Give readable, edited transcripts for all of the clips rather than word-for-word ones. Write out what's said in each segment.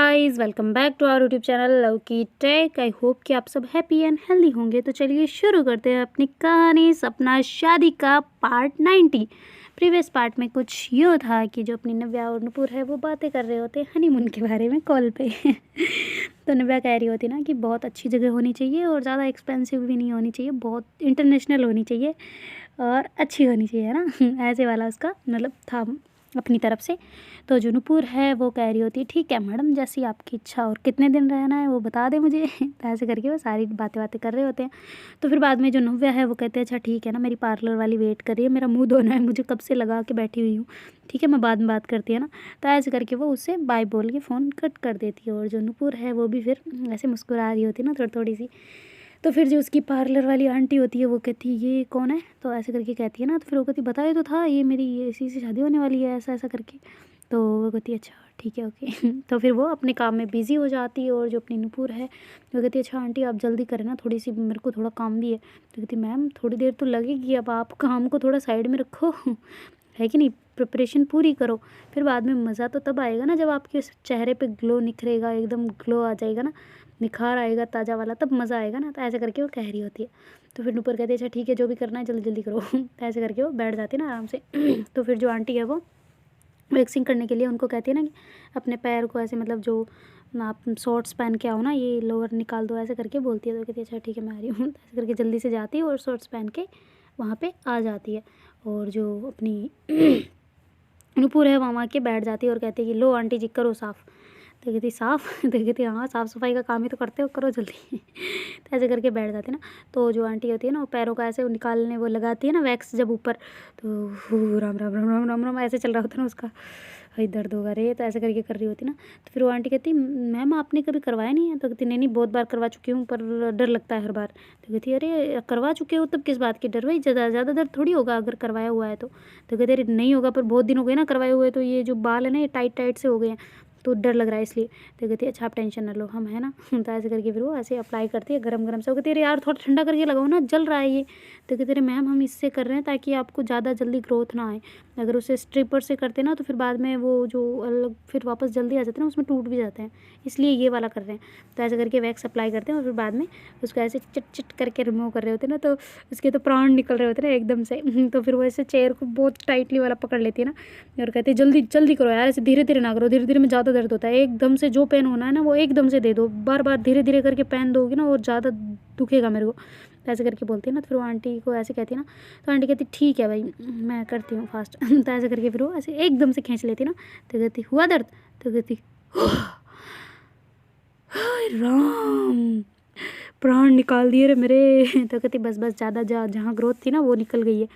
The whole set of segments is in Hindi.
Guys, welcome back to our YouTube channel love की टेक। आई होप कि आप सब हैप्पी एंड हेल्दी होंगे। तो चलिए शुरू करते हैं अपनी कहानी सपना शादी का पार्ट 90। प्रीवियस पार्ट में कुछ यूँ था कि जो अपनी नव्या और नुपुर है वो बातें कर रहे होते हनीमून के बारे में कॉल पे। तो नव्या कह रही होती ना कि बहुत अच्छी जगह होनी चाहिए और ज़्यादा एक्सपेंसिव भी नहीं होनी चाहिए, बहुत इंटरनेशनल होनी चाहिए और अच्छी होनी चाहिए, है ना। ऐसे वाला उसका मतलब था अपनी तरफ से। तो जो नुपुर है वो कह रही होती है ठीक है मैडम, जैसी आपकी इच्छा, और कितने दिन रहना है वो बता दें मुझे। तो ऐसे करके वो सारी बातें कर रहे होते हैं। तो फिर बाद में जो नव्या है वो कहते हैं अच्छा ठीक है ना, मेरी पार्लर वाली वेट कर रही है, मेरा मुंह धोना है, मुझे कब से लगा के बैठी हुई हूँ, ठीक है मैं बाद में बात करती है ना। तो ऐसे करके वो उससे बाय बोल के फ़ोन कट कर देती है। और जो नुपुर है वो भी फिर ऐसे मुस्कुरा रही होती है ना थोड़ी थोड़ी सी। तो फिर जो उसकी पार्लर वाली आंटी होती है वो कहती है ये कौन है, तो ऐसे करके कहती है ना। तो फिर वो कहती बताया तो था ये मेरी इसी से शादी होने वाली है, ऐसा ऐसा करके। तो वो कहती है अच्छा ठीक है ओके। तो फिर वो अपने काम में बिज़ी हो जाती है। और जो अपनी नुपुर है वो कहती है अच्छा आंटी आप जल्दी करें ना, थोड़ी सी मेरे को थोड़ा काम भी है। तो कहती मैम थोड़ी देर तो लगेगी, अब आप काम को थोड़ा साइड में रखो। है कि नहीं, प्रिपरेशन पूरी करो, फिर बाद में मज़ा तो तब आएगा ना जब आपके चेहरे पे ग्लो निखरेगा, एकदम ग्लो आ जाएगा ना, निखार आएगा ताज़ा वाला, तब मज़ा आएगा ना। तो ऐसे करके वो कह रही होती है। तो फिर नुपुर कहती है अच्छा ठीक है जो भी करना है जल्दी जल्दी करो। तो ऐसे करके वो बैठ जाती है ना आराम से। तो फिर जो आंटी है वो वैक्सिंग करने के लिए उनको कहती है ना कि अपने पैर को ऐसे मतलब जो आप शॉर्ट्स पहन के आओ ना, ये लोअर निकाल दो, ऐसे करके बोलती है। तो कहती है अच्छा ठीक है मैं आ रही हूँ। तो ऐसे करके जल्दी से जाती है और शॉर्ट्स पहन के वहाँ पे आ जाती है। और जो अपनी नुपुर है वहाँ के बैठ जाती है और कहती है कि लो आंटी जी करो साफ़। तो कहती साफ़। तो कहती हाँ साफ़ सफाई का काम ही तो करते हो, करो जल्दी। तो ऐसे करके बैठ जाती है ना। तो जो आंटी होती है ना वो पैरों का ऐसे निकालने वो लगाती है ना वैक्स जब ऊपर, तो राम राम राम राम राम राम ऐसे चल रहा होता है ना उसका, भाई दर्द होगा रे। तो ऐसे करके कर रही होती ना। तो फिर वो आंटी कहती मैम आपने कभी करवाया नहीं है। तो कहती नहीं बहुत बार करवा चुकी हूँ पर डर लगता है हर बार। तो कहती अरे करवा चुके हो तब किस बात की डर, भाई ज़्यादा दर्द थोड़ी होगा अगर करवाया हुआ है तो। कहते अरे नहीं होगा पर बहुत दिन हो गए ना करवाए हुए, तो ये जो बाल है ना ये टाइट टाइट से हो गए हैं तो डर लग रहा है इसलिए। तो कहती है अच्छा आप टेंशन ना लो हम है ना। तो ऐसे करके फिर वो ऐसे अप्लाई करती है गरम गरम से। वो कहती है अरे यार थोड़ा ठंडा करके लगाओ ना, जल रहा है ये। तो कहते अरे मैम हम इससे कर रहे हैं ताकि आपको ज़्यादा जल्दी ग्रोथ ना आए, अगर उसे स्ट्रिपर से करते ना तो फिर बाद में वो जो अलग फिर वापस जल्दी आ जाते हैं ना उसमें टूट भी जाते हैं, इसलिए ये वाला कर रहे हैं। तो ऐसे करके वैक्स अप्लाई करते हैं और फिर बाद में उसको ऐसे चिट चिट करके रिमूव कर रहे होते हैं ना, तो उसके तो प्राण निकल रहे होते हैं ना एकदम से। तो फिर वो ऐसे चेयर को बहुत टाइटली वाला पकड़ लेती है ना और कहती है जल्दी जल्दी करो यार, ऐसे धीरे धीरे ना करो, धीरे धीरे में ज़्यादा दर्द होता है, एकदम से जो पेन होना है ना वो एकदम से दे दो, बार बार धीरे धीरे करके पेन दोगे ना और ज़्यादा दुखेगा मेरे को। तो ऐसे करके बोलती है ना। तो फिर वो आंटी को ऐसे कहती है ना। तो आंटी कहती ठीक है भाई मैं करती हूँ फास्ट। तो ऐसे करके फिर वो ऐसे एकदम से खींच लेती ना। तो कहती हुआ दर्द। तो कहती हाय राम, प्राण निकाल दिए रे मेरे। तो कहती बस बस ज़्यादा जहाँ ग्रोथ थी ना वो निकल गई है,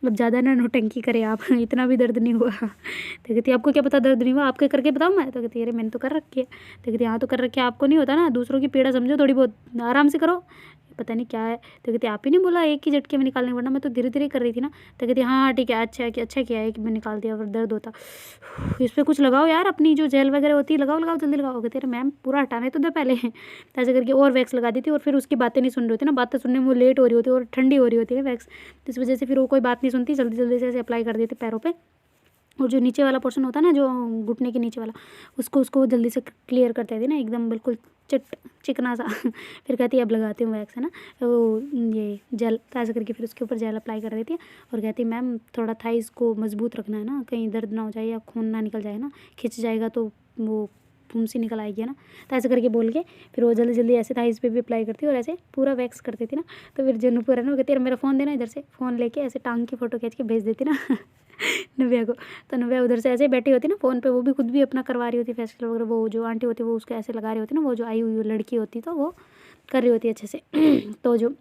अब ज़्यादा ना नौटंकी करे आप। इतना भी दर्द नहीं हुआ। तो कहती आपको क्या पता दर्द नहीं हुआ, आपके करके बताऊँ मैं। तो कहती अरे मैंने तो कर रखी है। तो कहती हाँ तो कर रखी है, आपको नहीं होता ना, दूसरों की पीड़ा समझो थोड़ी बहुत, आराम से करो, पता नहीं क्या है। तो कहती आप ही नहीं बोला एक ही झटके में निकालने, वरना मैं तो धीरे धीरे कर रही थी ना। तो कहती हाँ हाँ ठीक है, अच्छा है कि अच्छा किया है कि मैं निकाल दिया, अगर दर्द होता। इस पर कुछ लगाओ यार, अपनी जो जेल वगैरह होती है लगाओ लगाओ जल्दी लगाओ। कहती अरे मैम पूरा हटाने तो दे पहले। तो ऐसे करके और वैक्स लगा दी थी और फिर उसकी बातें नहीं सुन रही होती ना, बातें सुनने में वो लेट हो रही होती है और ठंडी हो रही होती है वैक्स, तो इस वजह से फिर वो कोई बात नहीं सुनती, जल्दी जल्दी से ऐसे अप्लाई कर देते पैरों पे। और जो नीचे वाला पोर्शन होता है ना जो घुटने के नीचे वाला, उसको जल्दी से क्लियर करते थे ना एकदम बिल्कुल चिकना सा। फिर कहती है अब लगाती हूँ वैक्स है ना, वो ये जेल। तो ऐसे करके फिर उसके ऊपर जेल अप्लाई कर देती है और कहती है मैम थोड़ा थाइस को मजबूत रखना है ना, कहीं दर्द ना हो जाए या खून ना निकल जाए ना, खिंच जाएगा तो वो फुंसी निकल आएगी है ना। तो ऐसे करके बोल के फिर वो जल्दी जल्दी ऐसे थाइस पे भी अप्लाई करती है और ऐसे पूरा वैक्स कर देती ना। तो फिर जो नुपुर है ना वो कहती है मेरा फ़ोन देना, इधर से फ़ोन लेके ऐसे टांग की फ़ोटो खींच के भेज देती ना। नव्या को। तो नव्या उधर से ऐसे ही बैठी होती ना फ़ोन पे, वो भी खुद भी अपना करवा रही होती फेशियल वगैरह, वो जो आंटी होती है वो उसको ऐसे लगा रही होती ना, वो जो आई हुई लड़की होती तो वो कर रही होती है अच्छे से। तो जो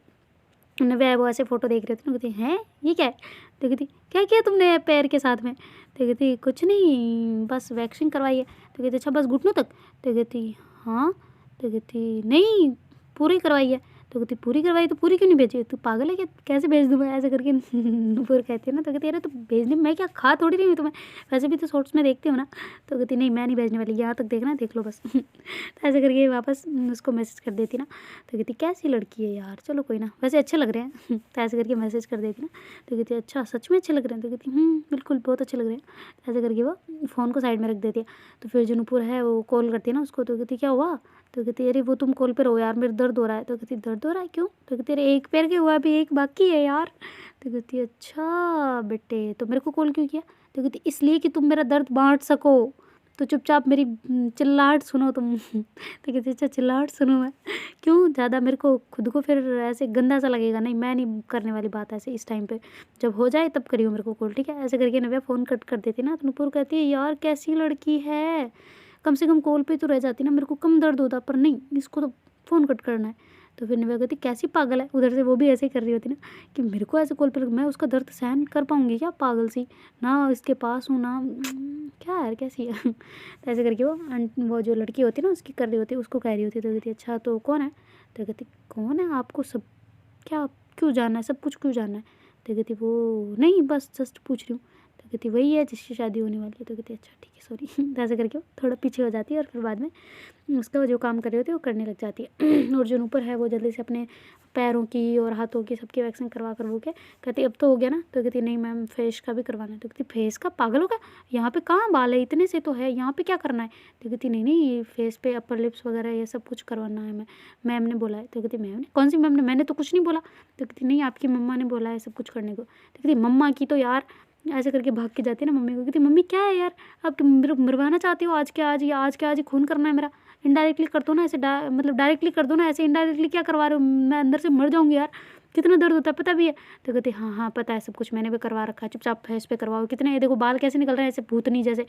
नव्या है वो ऐसे फ़ोटो देख रही होती ना, कहती हैं ये क्या है। तो कहती क्या किया तुमने पैर के साथ में। तो कहती कुछ नहीं बस वैक्सिंग करवाई है। तो कहती अच्छा बस घुटनों तक। तो कहती हाँ। तो कहती नहीं पूरी करवाई है। तो कहती पूरी करवाई तो पूरी क्यों नहीं भेजी, तू पागल है क्या, कैसे भेज दूँ मैं, ऐसे करके नूपुर कहती है ना। तो कहती है अरे तो भेजने मैं क्या खा थोड़ी रही हूँ तुम्हें, वैसे भी तो शॉर्ट्स में देखती हूँ ना। तो कहती नहीं मैं नहीं भेजने वाली, यहाँ तक देखना देख लो बस। तो ऐसे करके वापस उसको मैसेज कर देती ना। तो कहती कैसी लड़की है यार, चलो कोई ना, वैसे अच्छे लग रहे हैं। तो ऐसे करके मैसेज कर देती ना। तो कहती अच्छा सच में अच्छे लग रहे हैं, तो कहती बिल्कुल बहुत अच्छे लग रहे हैं। ऐसे करके वो फ़ोन को साइड में रख देती है। तो फिर जो नूपुर है वो कॉल करती है ना उसको। तो कहती क्या हुआ, तो कहती अरे वो तुम कॉल पे रहो यार, मेरे दर्द हो रहा है। तो कहती दर्द हो रहा है क्यों, तो कहती अरे एक पैर के हुआ अभी एक बाकी है यार। तो कहती अच्छा बेटे तो मेरे को कॉल क्यों किया, तो कहती इसलिए कि तुम मेरा दर्द बांट सको, तो चुपचाप मेरी चिल्लाहट सुनो तुम। तो कहती अच्छा चिल्लाहट सुनो मैं, क्यों ज़्यादा मेरे को खुद को फिर ऐसे गंदा सा लगेगा, नहीं मैं नहीं करने वाली बात ऐसे इस टाइम पे, जब हो जाए तब करियो मेरे को कॉल, ठीक है। ऐसे करके नव्या फ़ोन कट कर देती ना। तो नुपुर कहती है यार कैसी लड़की है, कम से कम कॉल पे तो रह जाती ना, मेरे को कम दर्द होता, पर नहीं इसको तो फ़ोन कट करना है। तो फिर नव्या कहती कैसी पागल है, उधर से वो भी ऐसे ही कर रही होती ना कि मेरे को ऐसे कॉल पर मैं उसका दर्द सहन कर पाऊँगी क्या, पागल सी ना इसके पास हूँ ना, क्या यार कैसी है। तो ऐसे करके वो जो लड़की होती है ना उसकी कर रही होती है, उसको कह रही होती है। तो कहती अच्छा तो कौन है, तो कहती कौन है आपको सब क्या क्यों जानना है, सब कुछ क्यों जानना है। तो कहती वो नहीं बस जस्ट पूछ रही हूँ। तो कहती वही है जिसकी शादी होने वाली है। तो कहती अच्छा ठीक है सॉरी। तो ऐसे करके वो थोड़ा पीछे हो जाती है और फिर बाद में उसका जो काम कर रही होती है वो करने लग जाती है। और जो ऊपर है वो जल्दी से अपने पैरों की और हाथों की सबकी वैक्सिंग करवा कर वो के कहती अब तो हो गया ना। तो कहती नहीं मैम फेस का भी करवाना है। तो कहती फेस का, पागल हो गया, यहाँ पे कहाँ बाल है, इतने से तो है, यहाँ पे क्या करना है। तो कहती नहीं नहीं फेस पे अपर लिप्स वगैरह ये सब कुछ करवाना है, मैम ने बोला है। तो कहती मैम ने, कौन सी मैम ने, मैंने तो कुछ नहीं बोला। तो कहती नहीं आपकी मम्मा ने बोला है सब कुछ करने को। तो कहती मम्मा की तो यार, ऐसे करके भाग के जाती है ना मम्मी को। कहती मम्मी क्या है यार, आप मेरे मरवाना चाहती हो आज के आज, या आज के आज ही खून करना है मेरा, इनडायरेक्टली कर दो ना ऐसे, मतलब डायरेक्टली कर दो ना, ऐसे इनडायरेक्टली क्या करवा रहे हो, मैं अंदर से मर जाऊंगी यार, कितना दर्द होता है पता भी है। तो कहती हाँ हाँ पता है सब कुछ, मैंने भी करवा रखा है, चुपचाप फेस पे करवाओ, कितने ये देखो बाल कैसे निकल रहे हैं ऐसे भूतनी जैसे,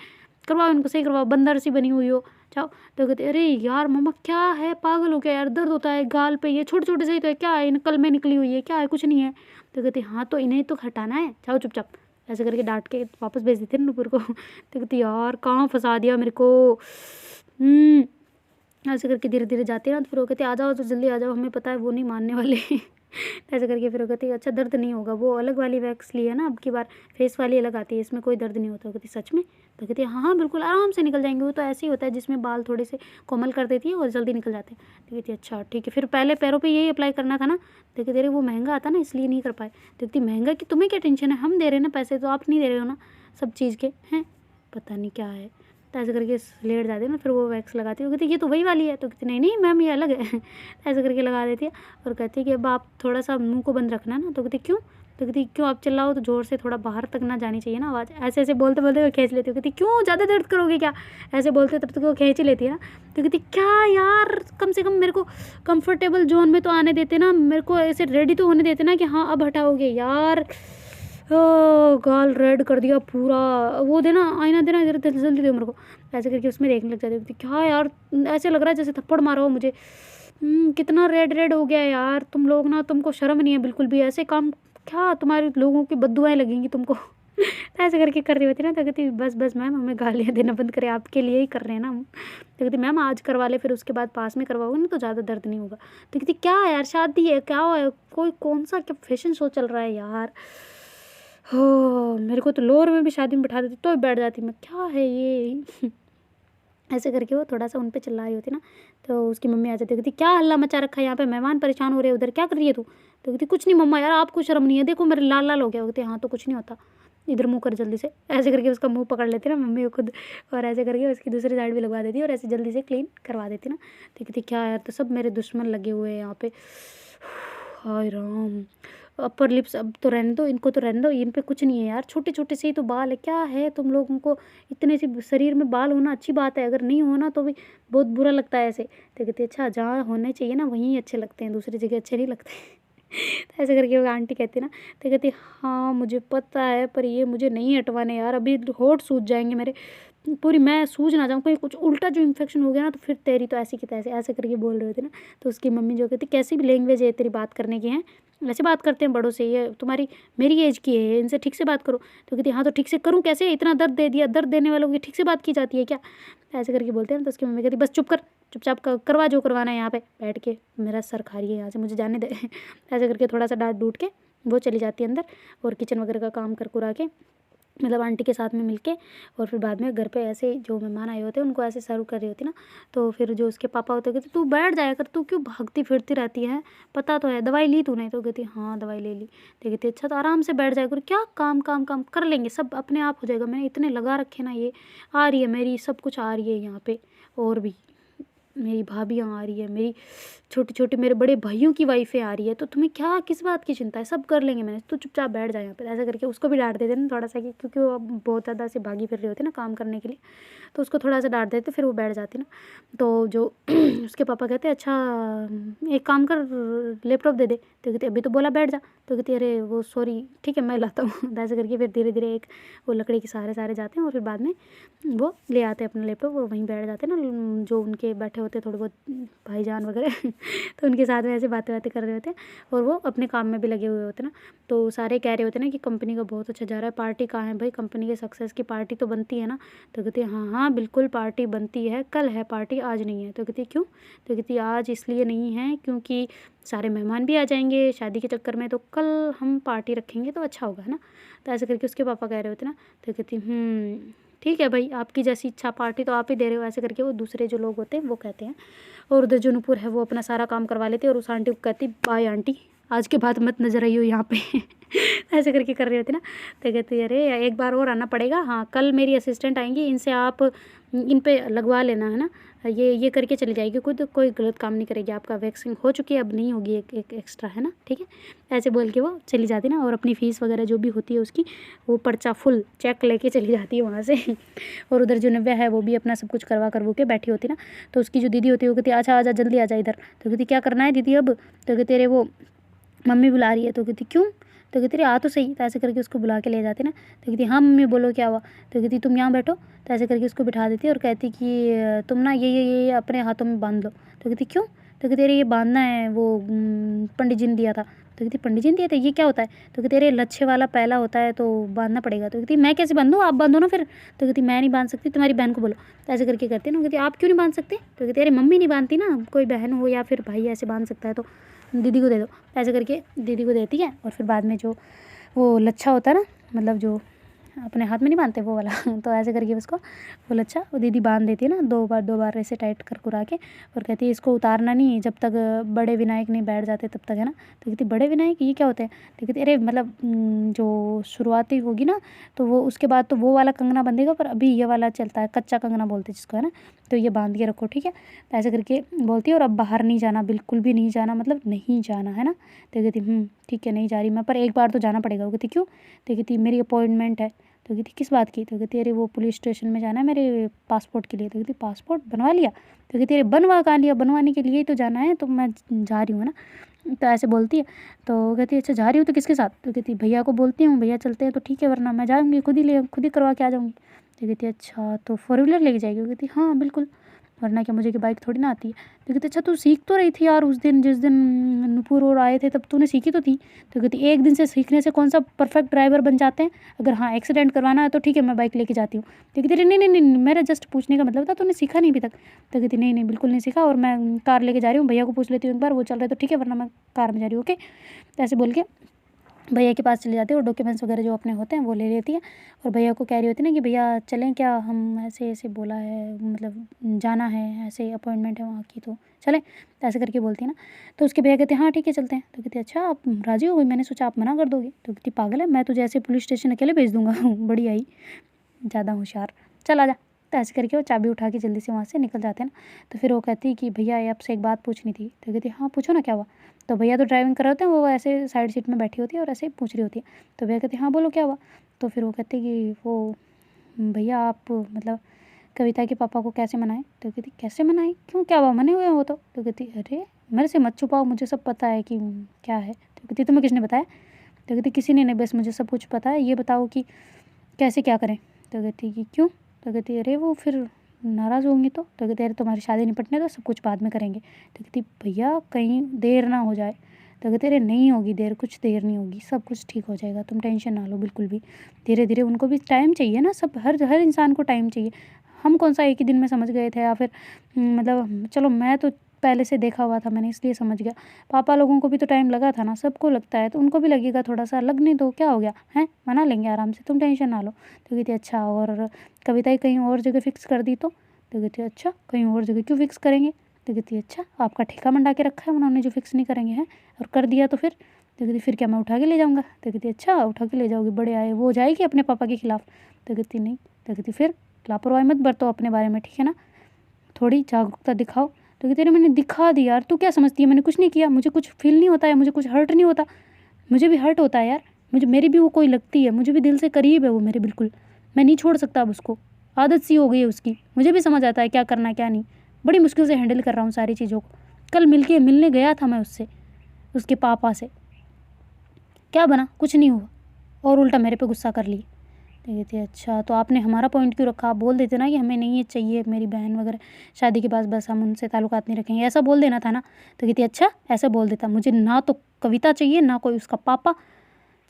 करवाओ इनको सही करवाओ, बंदर सी बनी हुई हो जाओ। तो कहते अरे यार मम्मा क्या है, पागल हो क्या यार, दर्द होता है गाल पे, ये छोटे छोटे से ही तो है, क्या है कल में निकली हुई है, क्या है कुछ नहीं है। तो कहती हाँ तो इन्हें तो हटाना है, जाओ चुपचाप। ऐसे करके डांट के वापस भेज देते हैं नुपुर को। तो कहती यार कहाँ फंसा दिया मेरे को। ऐसे करके धीरे धीरे जाती है ना। तो फिर वो कहती आ जाओ तो जल्दी आ जाओ, हमें पता है वो नहीं मानने वाले। ऐसे करके फिर वो कहती अच्छा दर्द नहीं होगा, वो अलग वाली वैक्स ली है ना अब की बार, फेस वाली अलग आती है, इसमें कोई दर्द नहीं होता। वो कहती सच में, तो कहती हाँ हाँ बिल्कुल आराम से निकल जाएंगे, वो तो ऐसे ही होता है जिसमें बाल थोड़े से कोमल कर देती है और जल्दी निकल जाते हैं। तो कहती अच्छा ठीक है, फिर पहले पैरों पर यही अप्लाई करना था ना। तो कहती अरे वो महंगा आता ना इसलिए नहीं कर पाए। तो कहती महंगा कि तुम्हें क्या टेंशन है, हम दे रहे हैं ना पैसे, तो आप नहीं दे रहे हो ना सब चीज़ के हैं, पता नहीं क्या है। तो ऐसे करके लेट जाती है ना, फिर वो वैक्स लगाती है। वो कहती ये तो वही वाली है। तो कहती नहीं नहीं मैम ये अलग है। ऐसे करके लगा देती है और कहती है कि अब आप थोड़ा सा मुंह को बंद रखना ना। तो कहती क्यों, तो कहती क्यों आप चिल्लाओ तो ज़ोर से, थोड़ा बाहर तक ना जानी चाहिए ना आवाज़। ऐसे ऐसे बोलते बोलते वो खींच लेती है। कहती क्यों ज़्यादा दर्द करोगे क्या, ऐसे बोलते तब तक वो खींच लेती है ना। तो कहती क्या यार कम से कम मेरे को कंफर्टेबल जोन में तो आने देते ना, मेरे को ऐसे रेडी तो होने देते ना कि हाँ अब हटाओगे यार। गाल रेड कर दिया पूरा, वो देना आईना देना इधर जल्दी दे मेरे को। ऐसे करके उसमें देखने लग जाती है। क्या यार ऐसे लग रहा है जैसे थप्पड़ मारा हो मुझे, कितना रेड रेड हो गया यार तुम लोग ना, तुमको शर्म नहीं है बिल्कुल भी, ऐसे काम क्या, तुम्हारे लोगों की बद्दुआएं लगेंगी तुमको। ऐसे करके कर रही होती ना। तो कहती बस बस मैम हमें गालियाँ देना बंद करें, आपके लिए ही कर रहे हैं ना हम। तो कहती मैम आज करवा ले, फिर उसके बाद पास में करवाओगे ना तो ज़्यादा दर्द नहीं होगा। तो कहती क्या यार शादी है क्या है, कोई कौन सा क्या फैशन शो चल रहा है यार, हो मेरे को तो लोअर में भी शादी में बैठा देती तो बैठ जाती मैं, क्या है ये। ऐसे करके वो थोड़ा सा उन पे चिल्ला रही होती ना। तो उसकी मम्मी आ जाती, कहती क्या हल्ला मचा रखा है यहाँ पे, मेहमान परेशान हो रहे हैं, उधर क्या कर रही है तू। तो कहती कुछ नहीं मम्मा यार आपको शर्म नहीं है, देखो मेरे लाल लाल हो गया। कहती हाँ तो कुछ नहीं होता, इधर मुँह कर जल्दी से। ऐसे करके उसका मुँह पकड़ लेती ना मम्मी को खुद, और ऐसे करके उसकी दूसरी साइड भी लगवा देती और ऐसे जल्दी से क्लीन करवा देती ना। तो कहती क्या यार, तो सब मेरे दुश्मन लगे हुए हैं यहाँ पे, हाय राम। अपर लिप्स अब तो रहने दो, इनको तो रहने दो, इन पे कुछ नहीं है यार, छोटे छोटे से ही तो बाल है, क्या है तुम लोगों को, इतने से शरीर में बाल होना अच्छी बात है, अगर नहीं होना तो भी बहुत बुरा लगता है ऐसे। तो कहते अच्छा जहाँ होने चाहिए ना वहीं अच्छे लगते हैं, दूसरी जगह अच्छे नहीं लगते। तो ऐसे करके वो आंटी कहती ना। तो कहती हाँ मुझे पता है पर ये मुझे नहीं हटवाने यार, अभी होठ सूज जाएंगे मेरे, पूरी मैं सूझ ना जाऊँ, कहीं कुछ उल्टा जो इन्फेक्शन हो गया ना तो फिर तेरी तो ऐसी की तैसे, ऐसे करके बोल रहे थे ना। तो उसकी मम्मी जो कहती कैसी भी लैंग्वेज है तेरी बात करने की है, ऐसे बात करते हैं बड़ों से, ये तुम्हारी मेरी एज की है, इनसे ठीक से बात करो। तो कहती हाँ तो ठीक से करूँ कैसे, इतना दर्द दे दिया, दर्द देने वालों की ठीक से बात की जाती है क्या, ऐसे करके बोलते हैं ना। तो उसकी मम्मी कहती बस चुप कर, चुपचाप करवा जो करवाना है यहाँ पे बैठ के, मेरा सर खा रही है यहाँ से, मुझे जाने दे। ऐसे करके थोड़ा सा डांट डूट के वो चली जाती है अंदर, और किचन वगैरह का काम कर कुरा के, मतलब आंटी के साथ में मिलके, और फिर बाद में घर पे ऐसे जो मेहमान आए होते हैं उनको ऐसे सर्व कर रही होती ना। तो फिर जो उसके पापा होते कहते तू बैठ जाया कर, तू क्यों भागती फिरती रहती है, पता तो है, दवाई ली तूने। तो कहती हाँ दवाई ले ली। तो कहती अच्छा तो आराम से बैठ जाया कर, क्या काम काम काम कर लेंगे, सब अपने आप हो जाएगा, मैंने इतने लगा रखे ना, ये आ रही है मेरी सब कुछ आ रही है यहाँ पे, और भी मेरी भाभियाँ आ रही है, मेरी छोटी छोटी मेरे बड़े भाइयों की वाइफें आ रही है, तो तुम्हें क्या किस बात की चिंता है, सब कर लेंगे मैंने, तो चुपचाप बैठ जाए यहाँ पे। ऐसा करके उसको भी डांट देते ना थोड़ा सा, कि क्योंकि वो अब बहुत ज़्यादा से भागी फिर रही होती ना काम करने के लिए, तो उसको थोड़ा सा डांट देते, फिर वो बैठ जाती ना। तो जो उसके पापा कहते अच्छा एक काम कर, लैपटॉप दे दे। तो कहती अभी तो बोला बैठ जा। तो कहती अरे वो सॉरी ठीक है मैं लाता हूँ। तो ऐसे करके फिर धीरे धीरे एक वो लकड़ी के सहारे सहारे जाते हैं, और फिर बाद में वो ले आते हैं अपना लैपटॉप, और वहीं बैठ जाते हैं ना, जो उनके बैठे होते हैं थोड़े बहुत भाईजान वगैरह। तो उनके साथ में ऐसे बातें बातें कर रहे होते हैं, और वो अपने काम में भी लगे हुए होते हैं ना। तो सारे कह रहे होते हैं ना कि कंपनी का बहुत अच्छा जा रहा है, पार्टी कहाँ है भाई, कंपनी के सक्सेस की पार्टी तो बनती है ना। तो कहती है हाँ हाँ बिल्कुल पार्टी बनती है, कल है पार्टी आज नहीं है। तो कहती क्यों। तो कहती आज इसलिए नहीं है क्योंकि सारे मेहमान भी आ जाएंगे शादी के चक्कर में, तो कल हम पार्टी रखेंगे तो अच्छा होगा है ना। तो ऐसे करके उसके पापा कह रहे होते ना। तो कहती ठीक है भाई आपकी जैसी इच्छा, पार्टी तो आप ही दे रहे हो, ऐसे करके वो दूसरे जो लोग होते हैं वो कहते हैं। और उधर जो नूपुर है वो अपना सारा काम करवा लेती है, और उस आंटी को कहती बाय आंटी आज के बाद मत नजर आई हो यहाँ पे। ऐसे करके कर रही होती ना। तो कहती अरे एक बार और आना पड़ेगा, हाँ कल मेरी असिस्टेंट आएंगी, इनसे आप इन पे लगवा लेना है ना, ये करके चली जाएगी, खुद कोई गलत काम नहीं करेगी, आपका वैक्सिंग हो चुकी है अब नहीं होगी एक एक्स्ट्रा है ना, ठीक है। ऐसे बोल के वो चली जाती ना, और अपनी फ़ीस वगैरह जो भी होती है उसकी वो पर्चा फुल चेक लेके चली जाती है वहाँ से। और उधर जो नव्या है वो भी अपना सब कुछ करवा करवा के बैठी होती ना। तो उसकी जो दीदी होती है वो कहती अच्छा आजा जल्दी आजा इधर। तो कहती क्या करना है दीदी अब। तो कहती अरे वो मम्मी बुला रही है। तो कहती क्यों। तो कहती अरे आ तो सही। तो ऐसे करके उसको बुला के ले जाती ना। तो कहती हाँ मम्मी बोलो क्या हुआ। तो कहती तुम यहाँ बैठो। तो ऐसे करके उसको बिठा देती है और कहती कि तुम ना ये अपने हाथों में बांध लो। तो कहती क्यों। तो कहती अरे ये बांधना है, वो पंडित जी ने दिया था। तो कहती पंडित जी ने दिया था, ये क्या होता है। तो कहती अरे लच्छे वाला पहला होता है तो बांधना पड़ेगा। तो कहती मैं कैसे बांधूँ, आप बांधो ना फिर। तो कहती मैं नहीं बांध सकती, तुम्हारी बहन को बोलो। तो ऐसे करके करती है ना। कहती आप क्यों नहीं बांध सकते। तो कहती अरे मम्मी नहीं बांधती ना, कोई बहन हो या फिर भाई ऐसे बांध सकता है तो दीदी को दे दो। ऐसे करके दीदी को देती है, और फिर बाद में जो वो लच्छा होता है ना, मतलब जो अपने हाथ में नहीं बांधते वो वाला। तो ऐसे करके उसको वो लच्छा वो दीदी बांध देती है ना, दो बार ऐसे टाइट कर कुरा के, और कहती है इसको उतारना नहीं जब तक बड़े विनायक नहीं बैठ जाते तब तक है ना। तो कहती बड़े विनायक ये क्या होते हैं। तो कहती अरे मतलब जो शुरुआती होगी ना तो वो उसके बाद तो वो वाला कंगना बंधेगा, पर अभी ये वाला चलता है, कच्चा कंगना बोलते हैं जिसको है ना। तो ये बांध के रखो ठीक है। तो ऐसे करके बोलती है, और अब बाहर नहीं जाना, बिल्कुल भी नहीं जाना, मतलब नहीं जाना है ना। तो कहती ठीक है नहीं जा रही मैं, पर एक बार तो जाना पड़ेगा। वो कहती क्यों। तो कहती मेरी अपॉइंटमेंट है। तो कहती किस बात की। तो कहती अरे वो पुलिस स्टेशन में जाना है मेरे पासपोर्ट के लिए। तो कहती पासपोर्ट बनवा लिया। तो कहती अरे बनवा कहाँ लिया, बनवाने के लिए ही तो जाना है, तो मैं जा रही हूँ है ना। तो ऐसे बोलती है। तो कहती अच्छा जा रही हूँ तो किसके साथ। तो कहती भैया को बोलती हूँ, भैया चलते हैं तो ठीक है, वरना मैं जाऊँगी खुद ही करवा के आ जाऊँगी। तो कहती अच्छा तो 4 व्हीलर लेके जाएगी। वो कहती हाँ बिल्कुल, वरना क्या मुझे कि बाइक थोड़ी ना आती है। तो कहती अच्छा तू सीख तो रही थी यार उस दिन, जिस दिन नुपुर और आए थे तब तूने सीखी तो थी। तो कहती एक दिन से सीखने से कौन सा परफेक्ट ड्राइवर बन जाते हैं, अगर हाँ एक्सीडेंट करवाना है तो ठीक है मैं बाइक लेके जाती हूँ। तो कहती नहीं नहीं नहीं मेरा जस्ट पूछने का मतलब था, तूने सीखा नहीं अभी तक। तो कहती नहीं नहीं बिल्कुल नहीं सीखा, और मैं कार लेके जा रही हूँ, भैया को पूछ लेती हूँ एक बार, वो चल रहे तो ठीक है, वरना मैं कार में जा रही हूँ ओके। तो ऐसे बोल के भैया के पास चली जाती है, और डॉक्यूमेंट्स वगैरह जो अपने होते हैं वो ले लेती है, और भैया को कह रही होती है ना कि भैया चलें क्या, हम ऐसे ऐसे बोला है, मतलब जाना है, ऐसे अपॉइंटमेंट है वहाँ की तो चलें। तो ऐसे करके बोलती है ना। तो उसके भैया कहते हैं हाँ ठीक है चलते हैं। तो कहती अच्छा आप राज़ी हो गई, मैंने सोचा आप मना कर दोगे। तो कहती पागल है, मैं तुझे ऐसे पुलिस स्टेशन अकेले भेज दूँगा। बड़ी आई ज़्यादा होशियार, चल आ जा। तो ऐसे करके वो चाबी उठा के जल्दी से वहाँ से निकल जाते हैं ना। तो फिर वो कहती है कि भैया आपसे एक बात पूछनी थी। तो कहती हाँ पूछो ना क्या हुआ। तो भैया तो ड्राइविंग कर रहे होते हैं, वो ऐसे साइड सीट में बैठी होती है और ऐसे पूछ रही होती है। तो भैया कहते हाँ बोलो क्या हुआ। तो फिर वो कहते कि वो भैया आप मतलब कविता के पापा को कैसे मनाएं। तो कहती कैसे मनाएं, क्यों क्या हुआ, मने हुए हो तो कहती अरे मेरे से मत छुपाओ, मुझे सब पता है कि क्या है। तो कहती तुम्हें किसने बताया। तो कहती किसी ने नहीं, बस मुझे सब कुछ पता है, ये बताओ कि कैसे क्या करें। तो कहती कि क्यों। तो कहती अरे वो फिर नाराज़ होंगी तो कहती अरे तुम्हारी शादी निपटने दो, सब कुछ बाद में करेंगे। तो कहती भैया कहीं देर ना हो जाए। तो कहते अरे नहीं होगी देर, कुछ देर नहीं होगी, सब कुछ ठीक हो जाएगा, तुम टेंशन ना लो बिल्कुल भी। धीरे धीरे उनको भी टाइम चाहिए ना, सब हर इंसान को टाइम चाहिए। हम कौन सा एक ही दिन में समझ गए थे, या फिर मतलब चलो मैं तो पहले से देखा हुआ था, मैंने इसलिए समझ गया। पापा लोगों को भी तो टाइम लगा था ना, सबको लगता है, तो उनको भी लगेगा थोड़ा सा, लगने दो, क्या हो गया है, मना लेंगे आराम से, तुम टेंशन ना लो। तो कहती अच्छा और कविता कहीं और जगह फ़िक्स कर दी तो कहती अच्छा कहीं और जगह क्यों फ़िक्स करेंगे। तो कहती अच्छा आपका ठेका मंडा के रखा है उन्होंने जो फ़िक्स नहीं करेंगे हैं, और कर दिया तो फिर। तो कहती फिर क्या मैं उठा के ले जाऊँगा। तो कहती अच्छा उठा के ले जाओगी, बड़े आए, वो जाएगी अपने पापा के खिलाफ़। तो कहती नहीं। तो कहती फिर लापरवाही मत बरतो अपने बारे में, ठीक है ना, थोड़ी जागरूकता दिखाओ। तो कहती मैंने दिखा दी यार, तू क्या समझती है, मैंने कुछ नहीं किया, मुझे कुछ फील नहीं होता है, मुझे कुछ हर्ट नहीं होता। मुझे भी हर्ट होता है यार, मुझे मेरी भी वो कोई लगती है, मुझे भी दिल से करीब है वो मेरे, बिल्कुल मैं नहीं छोड़ सकता अब उसको, आदत सी हो गई है उसकी। मुझे भी समझ आता है क्या करना क्या नहीं, बड़ी मुश्किल से हैंडल कर रहा हूँ सारी चीज़ों को। कल मिलने गया था मैं उससे, उसके पापा से, क्या बना, कुछ नहीं हुआ, और उल्टा मेरे पे गुस्सा कर ली। तो कहती अच्छा तो आपने हमारा पॉइंट क्यों रखा, आप बोल देते ना कि हमें नहीं ये चाहिए मेरी बहन वगैरह, शादी के बाद बस हम उनसे ताल्लुकात नहीं रखेंगे, ऐसा बोल देना था ना। तो कहती अच्छा ऐसा बोल देता, मुझे ना तो कविता चाहिए ना कोई उसका पापा,